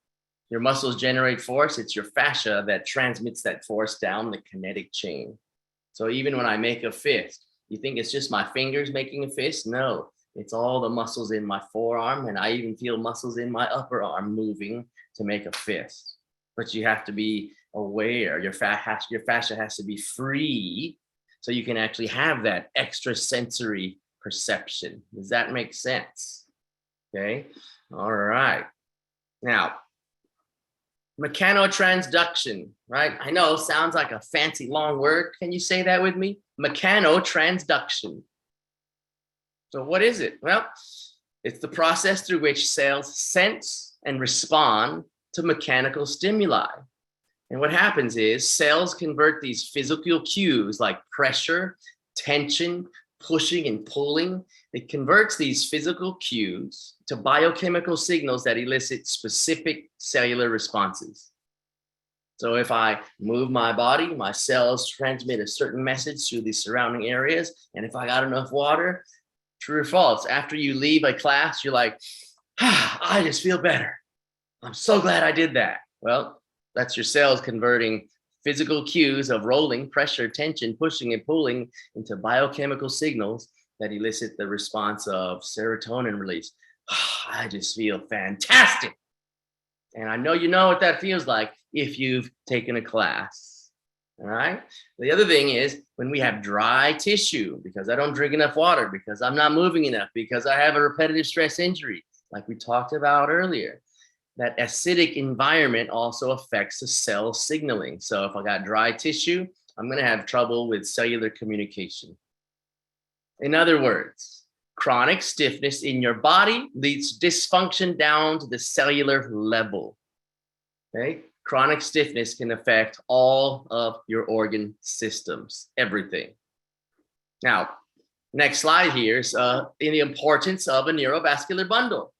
Your muscles generate force. It's your fascia that transmits that force down the kinetic chain. So even when I make a fist, you think it's just my fingers making a fist? No, it's all the muscles in my forearm, and I even feel muscles in my upper arm moving to make a fist. But you have to be aware. Your fascia has to be free so you can actually have that extra sensory perception. Does that make sense? Okay, all right. Now, mechanotransduction, right? I know, sounds like a fancy long word. Can you say that with me? Mechanotransduction. So what is it? Well, it's the process through which cells sense and respond to mechanical stimuli. And what happens is cells convert these physical cues like pressure, tension, pushing and pulling. It converts these physical cues to biochemical signals that elicit specific cellular responses. So if I move my body, my cells transmit a certain message to the surrounding areas. And if I got enough water, true or false, after you leave a class, you're like, I just feel better. I'm so glad I did that. Well, that's your cells converting physical cues of rolling, pressure, tension, pushing, and pulling into biochemical signals that elicit the response of serotonin release. I just feel fantastic. And I know you know what that feels like if you've taken a class. All right. The other thing is when we have dry tissue, because I don't drink enough water, because I'm not moving enough, because I have a repetitive stress injury, like we talked about earlier. That acidic environment also affects the cell signaling. So if I got dry tissue, I'm going to have trouble with cellular communication. In other words, chronic stiffness in your body leads dysfunction down to the cellular level. Okay? Chronic stiffness can affect all of your organ systems, everything. Now, next slide here is in the importance of a neurovascular bundle.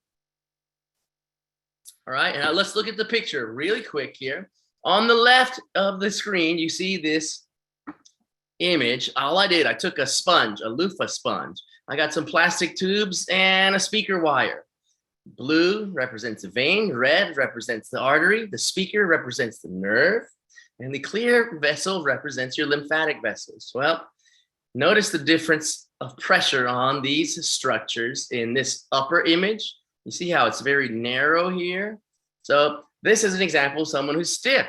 All right, now let's look at the picture really quick here. On the left of the screen, you see this image. All I did, I took a sponge, a loofah sponge. I got some plastic tubes and a speaker wire. Blue represents the vein, red represents the artery, the speaker represents the nerve, and the clear vessel represents your lymphatic vessels. Well, notice the difference of pressure on these structures in this upper image. You see how it's very narrow here? So this is an example of someone who's stiff.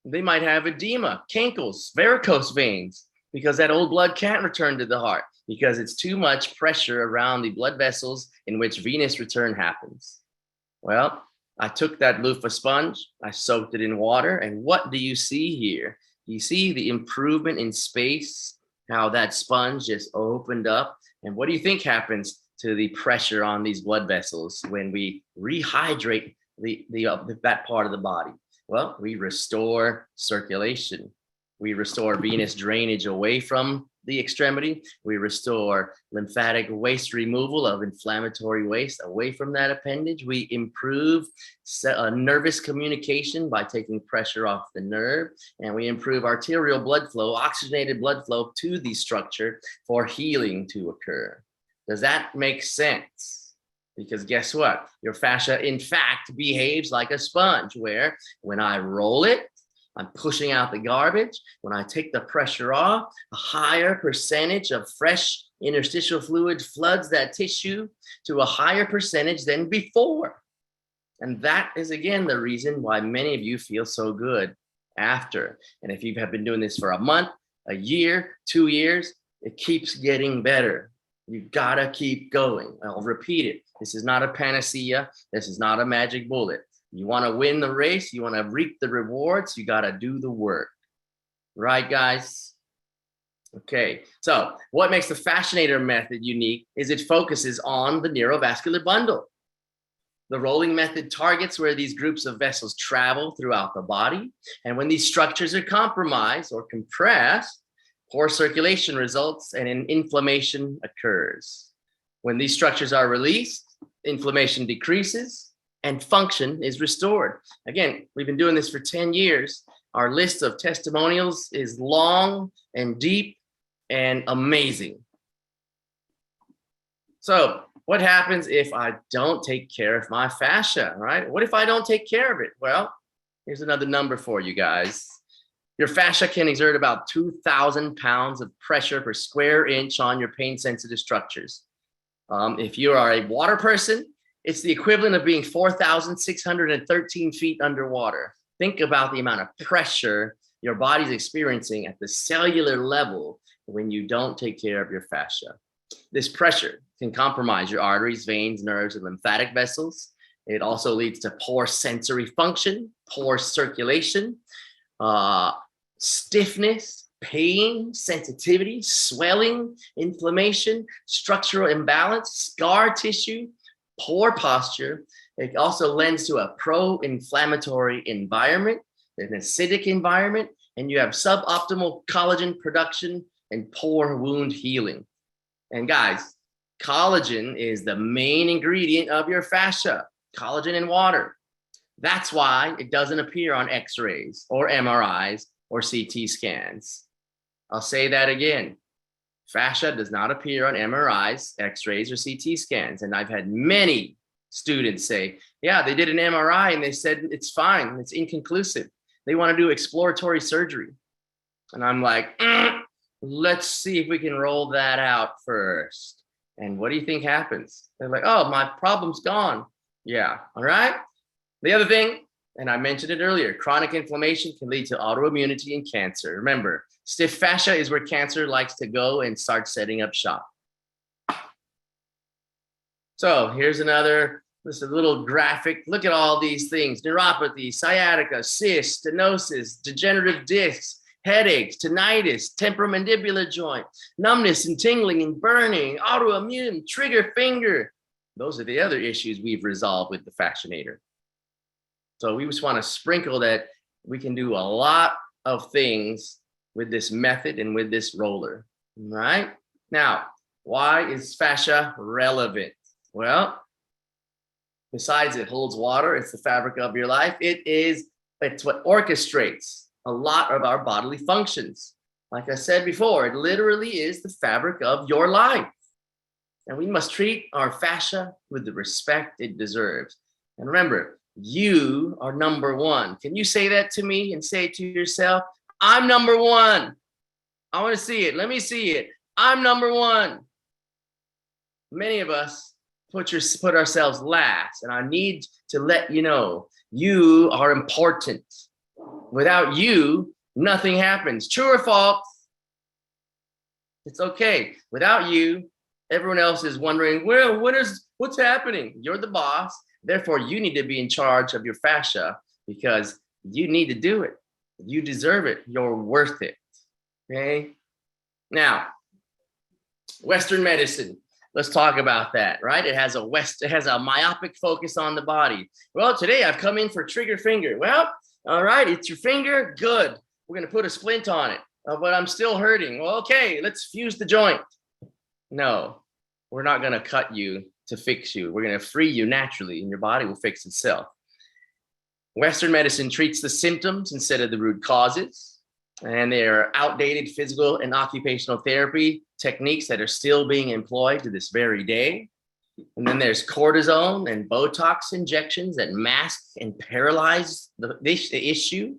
They might have edema, cankles, varicose veins, because that old blood can't return to the heart because it's too much pressure around the blood vessels in which venous return happens. Well, I took that loofah sponge, I soaked it in water, and what do you see here? You see the improvement in space, how that sponge just opened up, and what do you think happens to the pressure on these blood vessels when we rehydrate that part of the body? Well, we restore circulation. We restore venous drainage away from the extremity. We restore lymphatic waste removal of inflammatory waste away from that appendage. We improve nervous communication by taking pressure off the nerve. And we improve arterial blood flow, oxygenated blood flow to the structure for healing to occur. Does that make sense? Because guess what? Your fascia, in fact, behaves like a sponge where when I roll it, I'm pushing out the garbage. When I take the pressure off, a higher percentage of fresh interstitial fluid floods that tissue to a higher percentage than before. And that is, again, the reason why many of you feel so good after. And if you have been doing this for a month, a year, 2 years, it keeps getting better. You gotta keep going. I'll repeat it. This is not a panacea. This is not a magic bullet. You want to win the race, you want to reap the rewards, you got to do the work. Right, guys? Okay, so what makes the Fascianator method unique is it focuses on the neurovascular bundle. The rolling method targets where these groups of vessels travel throughout the body. And when these structures are compromised or compressed, poor circulation results and an inflammation occurs. When these structures are released, inflammation decreases, and function is restored. Again, we've been doing this for 10 years. Our list of testimonials is long and deep and amazing. So what happens if I don't take care of my fascia, right? What if I don't take care of it? Well, here's another number for you guys. Your fascia can exert about 2,000 pounds of pressure per square inch on your pain-sensitive structures. If you are a water person, it's the equivalent of being 4,613 feet underwater. Think about the amount of pressure your body's experiencing at the cellular level when you don't take care of your fascia. This pressure can compromise your arteries, veins, nerves, and lymphatic vessels. It also leads to poor sensory function, poor circulation, stiffness, pain, sensitivity, swelling, inflammation, structural imbalance, scar tissue, poor posture. It also lends to a pro-inflammatory environment, an acidic environment, and you have suboptimal collagen production and poor wound healing. And guys, collagen is the main ingredient of your fascia, collagen and water. That's why it doesn't appear on x-rays or MRIs or CT scans. I'll say that again. Fascia does not appear on MRIs, x-rays, or CT scans. And I've had many students say, yeah, they did an MRI and they said it's fine, it's inconclusive. They want to do exploratory surgery. And I'm like, let's see if we can roll that out first. And what do you think happens? They're like, oh, my problem's gone. Yeah, all right. The other thing, and I mentioned it earlier, chronic inflammation can lead to autoimmunity and cancer. Remember, stiff fascia is where cancer likes to go and start setting up shop. So here's another, this is a little graphic. Look at all these things: neuropathy, sciatica, cyst, stenosis, degenerative discs, headaches, tinnitus, temporomandibular joint, numbness and tingling and burning, autoimmune, trigger finger. Those are the other issues we've resolved with the Fascianator. So we just want to sprinkle that we can do a lot of things with this method and with this roller, right? Now, why is fascia relevant? Well, besides it holds water, it's the fabric of your life. It's what orchestrates a lot of our bodily functions. Like I said before, it literally is the fabric of your life. And we must treat our fascia with the respect it deserves. And remember, you are number one. Can you say that to me and say it to yourself? I'm number one. I want to see it. Let me see it. I'm number one. Many of us put ourselves last, and I need to let you know, you are important. Without you, nothing happens. True or false? It's okay. Without you, everyone else is wondering, well, what's happening? You're the boss. Therefore, you need to be in charge of your fascia because you need to do it. You deserve it. You're worth it. Okay. Now, Western medicine. Let's talk about that, right? It has a myopic focus on the body. Well, today I've come in for trigger finger. Well, all right, it's your finger. Good. We're going to put a splint on it, but I'm still hurting. Well, okay, let's fuse the joint. No, we're not going to cut you to fix you. We're going to free you naturally, and your body will fix itself. Western medicine treats the symptoms instead of the root causes, and there are outdated physical and occupational therapy techniques that are still being employed to this very day. And then there's cortisone and Botox injections that mask and paralyze the issue.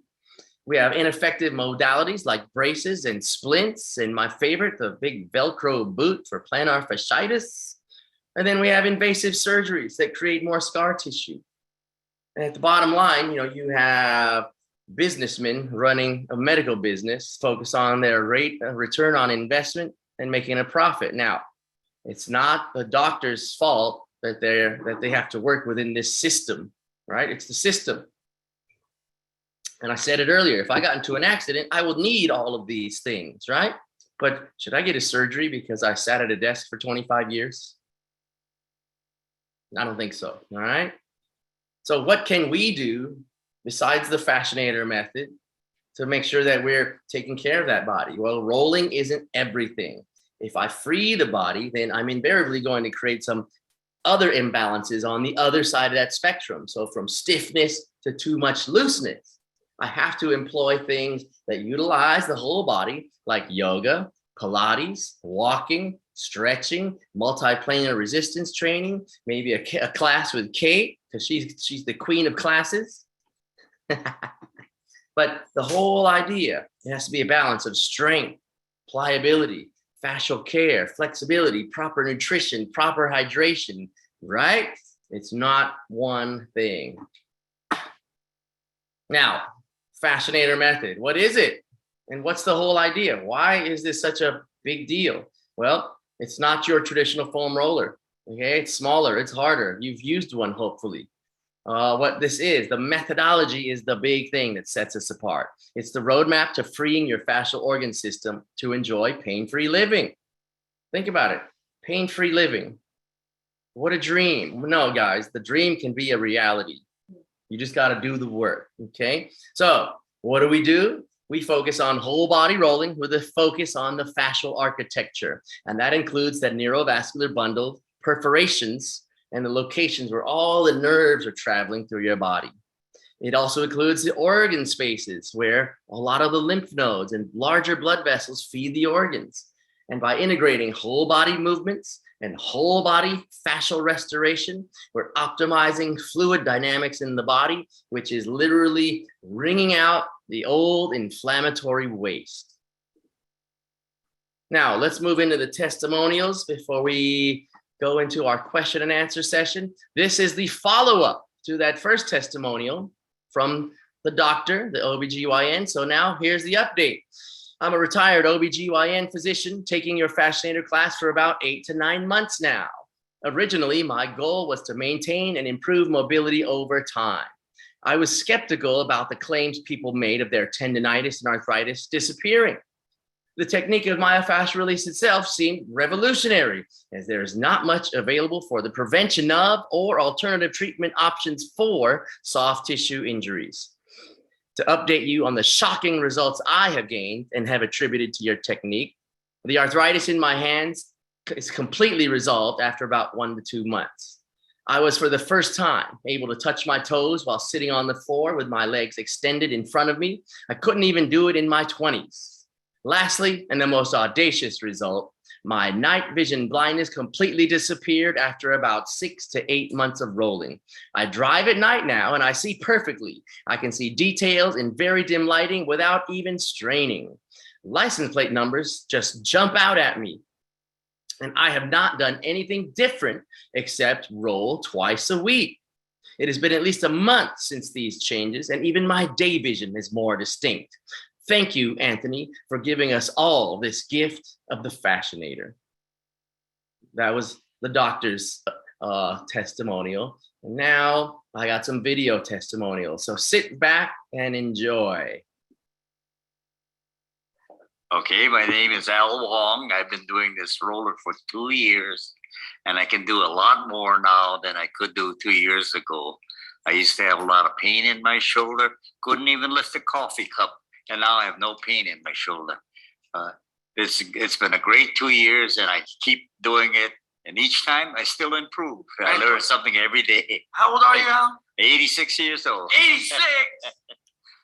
We have ineffective modalities like braces and splints, and my favorite, the big Velcro boot for plantar fasciitis. And then we have invasive surgeries that create more scar tissue. And at the bottom line, you have businessmen running a medical business focus on their rate of return on investment and making a profit. Now, it's not the doctor's fault that they have to work within this system, right? It's the system. And I said it earlier, if I got into an accident, I would need all of these things, right? But should I get a surgery because I sat at a desk for 25 years? I don't think so, all right? So what can we do besides the Fascianator method to make sure that we're taking care of that body? Well, rolling isn't everything. If I free the body, then I'm invariably going to create some other imbalances on the other side of that spectrum. So from stiffness to too much looseness, I have to employ things that utilize the whole body, like yoga, Pilates, walking, stretching, multiplanar resistance training, maybe a class with Kate, because she's the queen of classes. But the whole idea, it has to be a balance of strength, pliability, fascial care, flexibility, proper nutrition, proper hydration, right? It's not one thing. Now, Fascianator method, what is it? And what's the whole idea? Why is this such a big deal? Well, It's not your traditional foam roller. Okay, it's smaller, it's harder. You've used one, hopefully. What this is, the methodology is the big thing that sets us apart. It's the roadmap to freeing your fascial organ system to enjoy pain-free living. Think about it, pain-free living. What a dream. No, guys, the dream can be a reality. You just got to do the work, okay? So what do? We focus on whole body rolling with a focus on the fascial architecture. And that includes that neurovascular bundle, perforations, and the locations where all the nerves are traveling through your body. It also includes the organ spaces where a lot of the lymph nodes and larger blood vessels feed the organs. And by integrating whole body movements and whole body fascial restoration, we're optimizing fluid dynamics in the body, which is literally wringing out the old inflammatory waste. Now, let's move into the testimonials before we go into our question and answer session. This is the follow-up to that first testimonial from the doctor, the OBGYN. So now here's the update. I'm a retired OBGYN physician taking your Fascianator class for about 8 to 9 months now. Originally, my goal was to maintain and improve mobility over time. I was skeptical about the claims people made of their tendinitis and arthritis disappearing. The technique of myofascial release itself seemed revolutionary, as there is not much available for the prevention of or alternative treatment options for soft tissue injuries. To update you on the shocking results I have gained and have attributed to your technique, the arthritis in my hands is completely resolved after about 1 to 2 months. I was for the first time able to touch my toes while sitting on the floor with my legs extended in front of me. I couldn't even do it in my 20s. Lastly, and the most audacious result, my night vision blindness completely disappeared after about 6 to 8 months of rolling. I drive at night now and I see perfectly. I can see details in very dim lighting without even straining. License plate numbers just jump out at me. And I have not done anything different except roll twice a week. It has been at least a month since these changes, and even my day vision is more distinct. Thank you, Anthony, for giving us all this gift of the Fascianator. That was the doctor's testimonial. And now I got some video testimonials. So sit back and enjoy. Okay, my name is Al Wong. I've been doing this roller for 2 years, and I can do a lot more now than I could do 2 years ago. I used to have a lot of pain in my shoulder, couldn't even lift a coffee cup, and now I have no pain in my shoulder. It's been a great 2 years, and I keep doing it, and each time I still improve. I learn something every day. How old are you, Al? 86 years old. 86!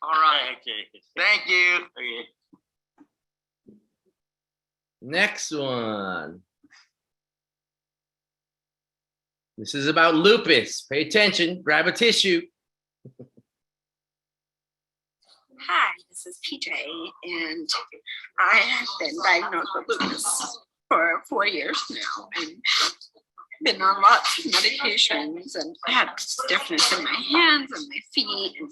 All right. Okay. Thank you. Okay. Next one. This is about lupus. Pay attention, grab a tissue. Hi, this is PJ, and I have been diagnosed with lupus for 4 years now, and been on lots of medications, and I had stiffness in my hands and my feet, and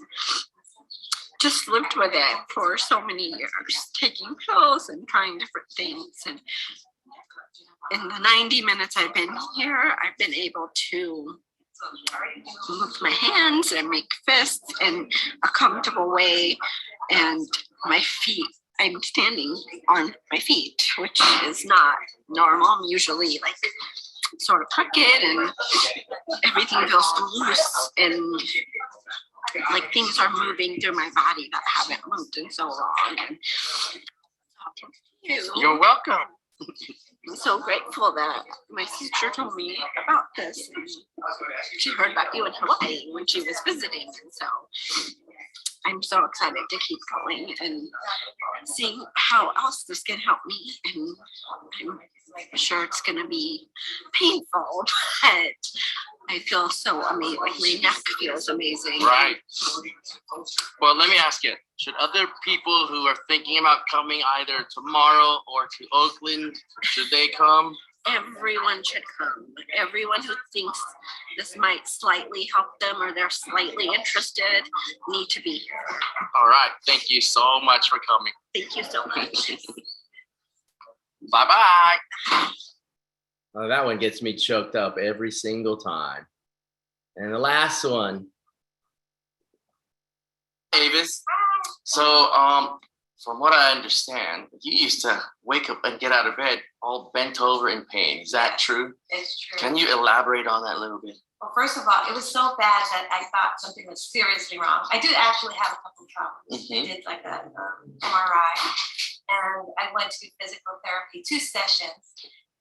just lived with it for so many years, taking pills and trying different things. And in the 90 minutes I've been here, I've been able to move my hands and make fists in a comfortable way, and my feet, I'm standing on my feet, which is not normal. I'm usually like sort of crooked, and everything feels loose, and like things are moving through my body that haven't moved in so long. And You're welcome. I'm so grateful that my sister told me about this. And she heard about you in Hawaii when she was visiting, and so I'm so excited to keep going and seeing how else this can help me. And I'm sure it's going to be painful, but I feel so amazing. Like my neck feels amazing. Right. Well, let me ask you, should other people who are thinking about coming either tomorrow or to Oakland, should they come? Everyone should come. Everyone who thinks this might slightly help them or they're slightly interested need to be here. All right. Thank you so much for coming. Thank you so much. Bye-bye. Oh, that one gets me choked up every single time. And the last one. Davis. So, from what I understand, you used to wake up and get out of bed all bent over in pain. Is that true? It's true. Can you elaborate on that a little bit? Well, first of all, it was so bad that I thought something was seriously wrong. I did actually have a couple of problems. They did like a MRI, and I went to physical therapy 2 sessions,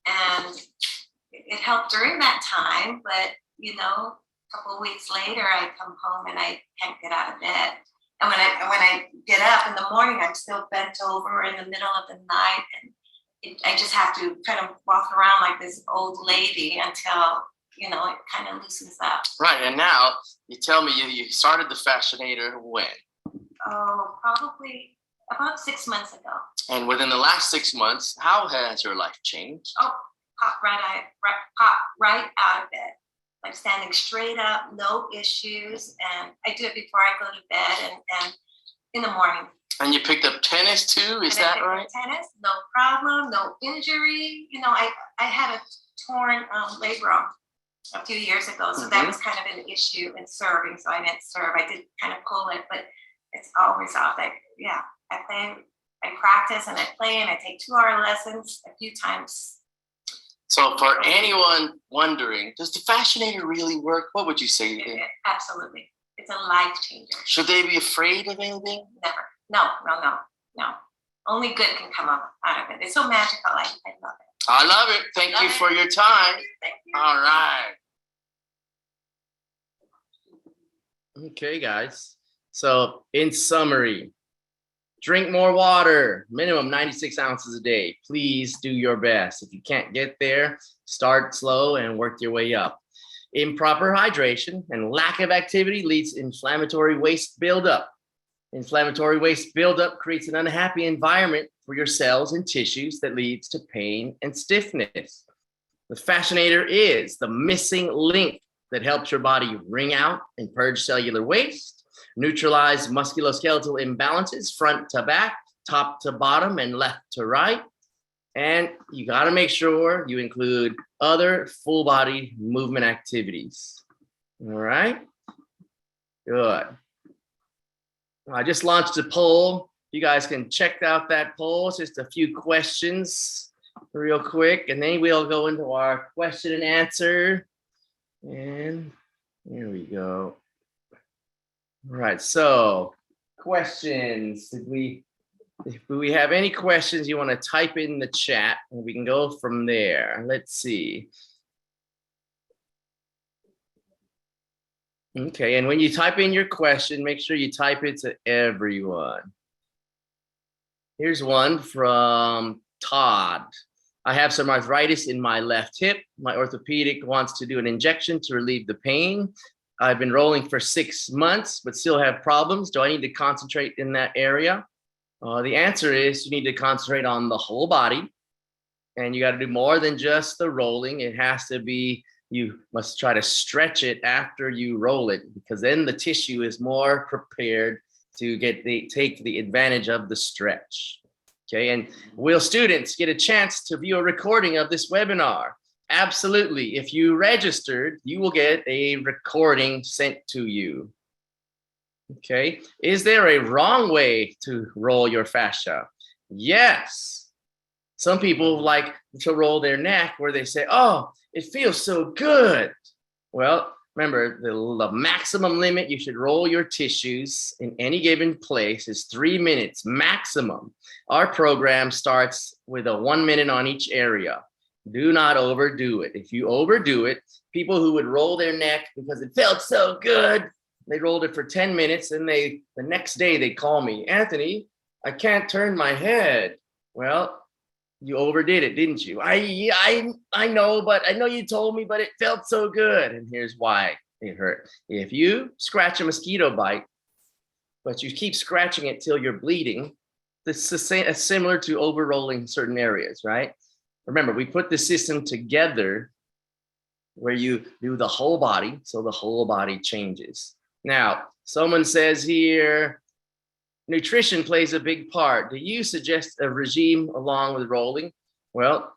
and it helped during that time. But you know, a couple of weeks later, I come home and I can't get out of bed. And when I get up in the morning, I'm still bent over in the middle of the night, and I just have to kind of walk around like this old lady until, you know, it kind of loosens up. Right, and now you tell me you started the Fascianator when? Oh, probably about 6 months ago. And within the last 6 months, how has your life changed? Oh, pop right out of bed. Like standing straight up, no issues. And I do it before I go to bed and in the morning. And you picked up tennis too, is that right? Tennis, no problem, no injury. You know, I had a torn labrum a few years ago, so that was kind of an issue in serving. So I didn't serve. I did kind of pull it, but it's always off. Like, yeah, I play, I practice and I play, and I take 2-hour lessons a few times. So for anyone wondering, does the Fascianator really work? What would you say to them? Absolutely. It's a life changer. Should they be afraid of anything? Never. No. Only good can come out of it. It's so magical. I love it. I love it. Thank you for your time. Thank you. All right. Okay, guys. So in summary, drink more water, minimum 96 ounces a day. Please do your best. If you can't get there, start slow and work your way up. Improper hydration and lack of activity leads to inflammatory waste buildup. Inflammatory waste buildup creates an unhappy environment for your cells and tissues that leads to pain and stiffness. The Fascianator is the missing link that helps your body wring out and purge cellular waste, neutralize musculoskeletal imbalances front to back, top to bottom, and left to right. And you got to make sure you include other full body movement activities. All right. Good. I just launched a poll. You guys can check out that poll. It's just a few questions real quick, and then we'll go into our question and answer. And here we go. All right, so questions. If we have any questions you want to type in the chat, and we can go from there. Let's see. Okay, and when you type in your question, make sure you type it to everyone. Here's one from Todd. I have some arthritis in my left hip. My orthopedic wants to do an injection to relieve the pain. I've been rolling for 6 months, but still have problems. Do I need to concentrate in that area? The answer is you need to concentrate on the whole body, and you got to do more than just the rolling. It has to be, you must try to stretch it after you roll it, because then the tissue is more prepared to take the advantage of the stretch. Okay, and will students get a chance to view a recording of this webinar? Absolutely. If you registered, you will get a recording sent to you. Okay, is there a wrong way to roll your fascia? Yes. Some people like to roll their neck where they say, oh, it feels so good. Well, remember, the maximum limit you should roll your tissues in any given place is 3 minutes maximum. Our program starts with a 1 minute on each area. Do not overdo it. If you overdo it, people who would roll their neck because it felt so good, they rolled it for 10 minutes, and the next day they call me, Anthony, I can't turn my head. Well, you overdid it, didn't you? I know, but I know you told me, but it felt so good. And here's why it hurt. If you scratch a mosquito bite, but you keep scratching it till you're bleeding, this is similar to over-rolling certain areas, right? Remember, we put the system together where you do the whole body, so the whole body changes. Now, someone says here, nutrition plays a big part. Do you suggest a regime along with rolling? Well,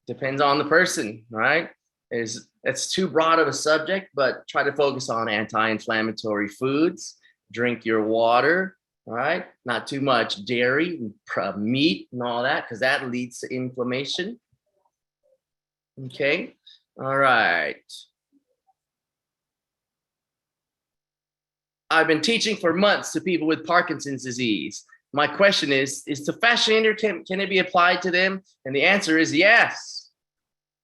Depends on the person, right? It's too broad of a subject, but try to focus on anti-inflammatory foods, drink your water, all right? Not too much dairy, meat and all that, because that leads to inflammation. Okay, all right. I've been teaching for months to people with Parkinson's disease. My question is the Fascianator, can it be applied to them? And the answer is yes.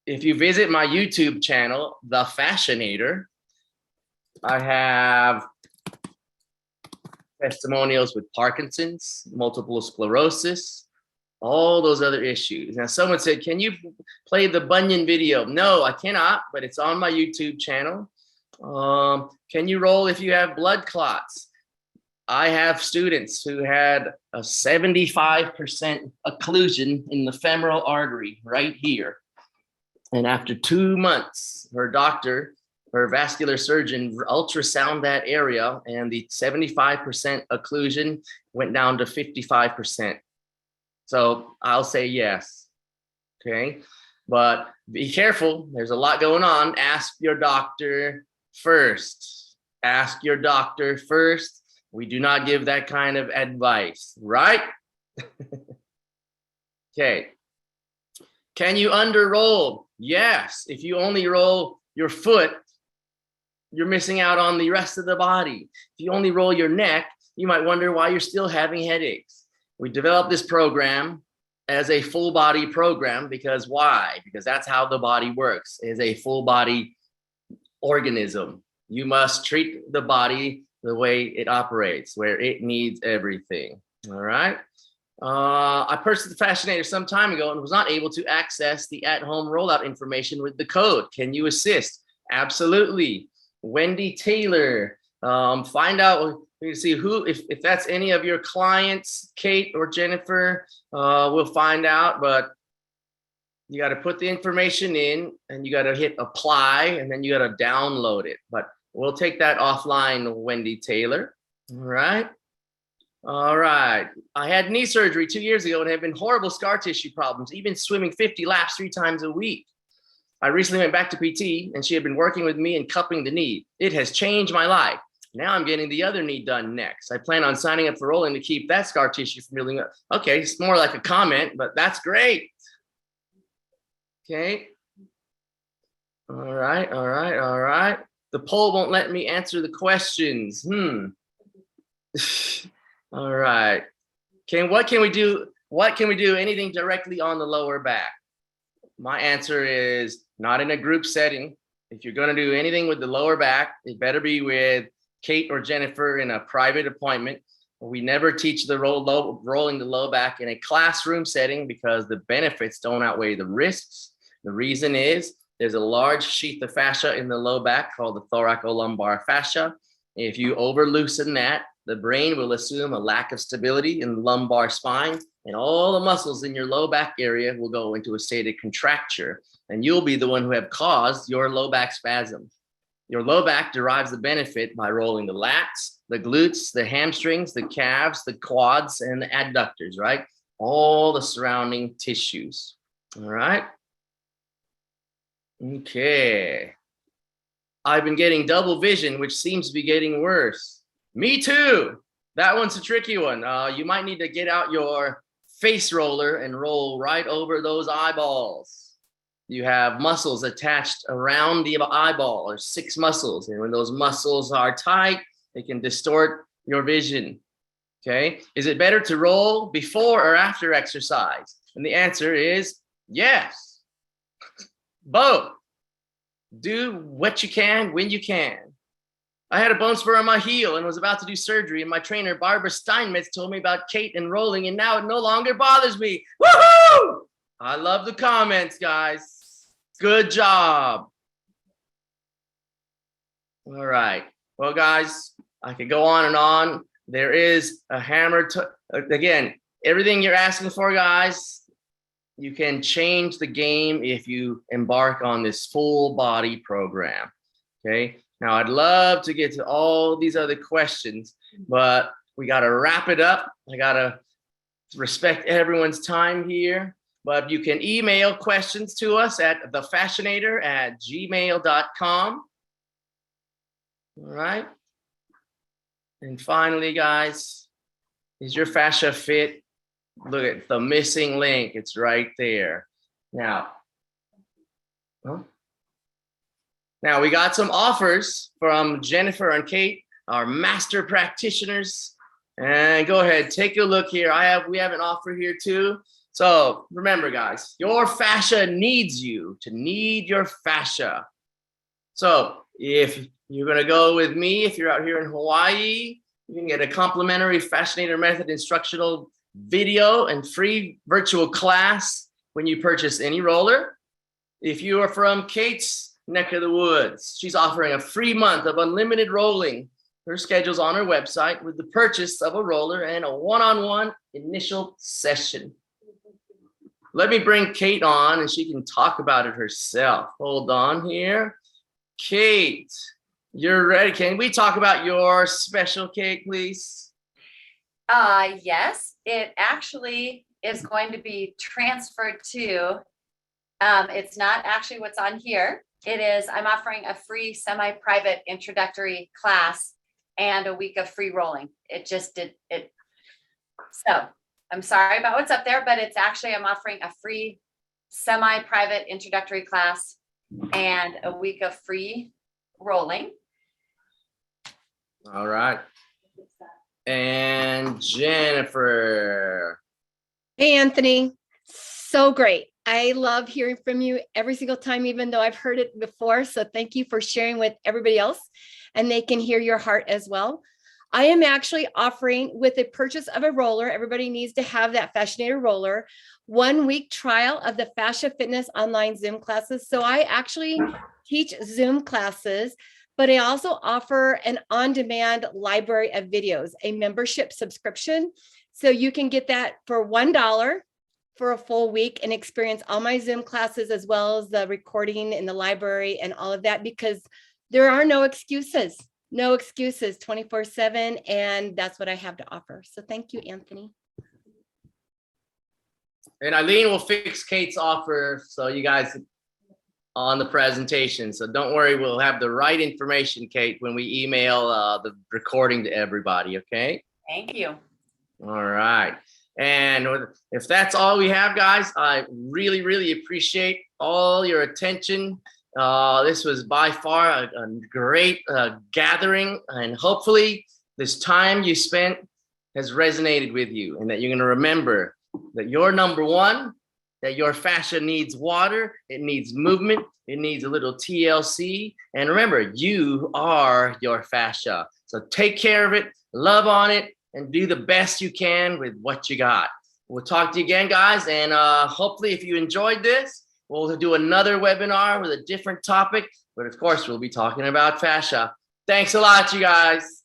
If you visit my YouTube channel, The Fascianator, I have testimonials with Parkinson's, multiple sclerosis, all those other issues. Now, someone said, can you play the bunion video? No, I cannot, but it's on my YouTube channel. Can you roll if you have blood clots? I have students who had a 75% occlusion in the femoral artery right here. And after 2 months, her doctor, her vascular surgeon, ultrasound that area, and the 75% occlusion went down to 55%. So I'll say yes, okay? But be careful, there's a lot going on. Ask your doctor first. Ask your doctor first. We do not give that kind of advice, right? Okay. Can you underroll? Yes. If you only roll your foot, you're missing out on the rest of the body. If you only roll your neck, you might wonder why you're still having headaches. We developed this program as a full body program because why? Because that's how the body works, is a full body organism. You must treat the body the way it operates, where it needs everything. All right. I purchased the Fascianator some time ago and was not able to access the at-home rollout information with the code. Can you assist? Absolutely. Wendy Taylor, find out, we see who, if that's any of your clients, Kate or Jennifer, we'll find out, but you got to put the information in and you got to hit apply and then you got to download it. But we'll take that offline, Wendy Taylor. All right. All right. I had knee surgery 2 years ago and have been horrible scar tissue problems, even swimming 50 laps 3 times a week. I recently went back to PT and she had been working with me and cupping the knee. It has changed my life. Now I'm getting the other knee done next. I plan on signing up for rolling to keep that scar tissue from building up. Okay, it's more like a comment, but that's great. Okay. All right, all right, all right. The poll won't let me answer the questions. All right. What can we do? What can we do? Anything directly on the lower back? My answer is not in a group setting. If you're going to do anything with the lower back, it better be with Kate or Jennifer in a private appointment. We never teach the rolling the low back in a classroom setting because the benefits don't outweigh the risks. The reason is there's a large sheath of fascia in the low back called the thoracolumbar fascia. If you over loosen that, the brain will assume a lack of stability in the lumbar spine, and all the muscles in your low back area will go into a state of contracture, and you'll be the one who have caused your low back spasm. Your low back derives the benefit by rolling the lats, the glutes, the hamstrings, the calves, the quads, and the adductors, right? All the surrounding tissues, all right? Okay. I've been getting double vision, which seems to be getting worse. Me too. That one's a tricky one. You might need to get out your face roller and roll right over those eyeballs. You have muscles attached around the eyeball, or 6 muscles. And when those muscles are tight, it can distort your vision. Okay. Is it better to roll before or after exercise? And the answer is yes. Both. Do what you can when you can. I had a bone spur on my heel and was about to do surgery, and my trainer, Barbara Steinmetz, told me about Kate and rolling, and now it no longer bothers me. Woohoo! I love the comments, guys. Good job. All right. Well, guys, I could go on and on. There is a hammer. Again, everything you're asking for, guys, you can change the game if you embark on this full body program. Okay. Now, I'd love to get to all these other questions, but we got to wrap it up. I got to respect everyone's time here. but you can email questions to us at thefascianator@gmail.com. All right. And finally, guys, is your fascia fit? Look at the missing link. It's right there. Now we got some offers from Jennifer and Kate, our master practitioners. And go ahead, take a look here. We have an offer here too. So remember, guys, your fascia needs you to need your fascia. So if you're gonna go with me, if you're out here in Hawaii, you can get a complimentary Fascianator Method instructional video and free virtual class when you purchase any roller. If you are from Kate's neck of the woods, she's offering a free month of unlimited rolling. Her schedule's on her website with the purchase of a roller and a one-on-one initial session. Let me bring Kate on and she can talk about it herself. Hold on here. Kate, you're ready. Can we talk about your special, Kate, please? Yes, it actually is going to be transferred to, it's not actually what's on here. It is, I'm offering a free semi-private introductory class and a week of free rolling. It just did it. So I'm sorry about what's up there, but it's actually, I'm offering a free semi-private introductory class and a week of free rolling. All right. And Jennifer. Hey, Anthony. So great. I love hearing from you every single time, even though I've heard it before. So thank you for sharing with everybody else and they can hear your heart as well. I am actually offering, with the purchase of a roller, everybody needs to have that Fascianator roller, 1 week trial of the Fascia Fitness online Zoom classes. So I actually teach Zoom classes, but I also offer an on-demand library of videos, a membership subscription. So you can get that for $1 for a full week and experience all my Zoom classes, as well as the recording in the library and all of that, because there are no excuses 24/7. And that's what I have to offer. So thank you, Anthony. And Eileen will fix Kate's offer so you guys on the presentation. So don't worry, we'll have the right information, Kate, when we email the recording to everybody, okay? Thank you. All right. And if that's all we have, guys, I really, really appreciate all your attention. This was by far a great gathering, and hopefully this time you spent has resonated with you, and that you're going to remember that you're number one, that your fascia needs water, it needs movement, it needs a little TLC, and remember, you are your fascia. So take care of it, love on it, and do the best you can with what you got. We'll talk to you again, guys, and hopefully if you enjoyed this, we'll do another webinar with a different topic, but of course, we'll be talking about fascia. Thanks a lot, you guys.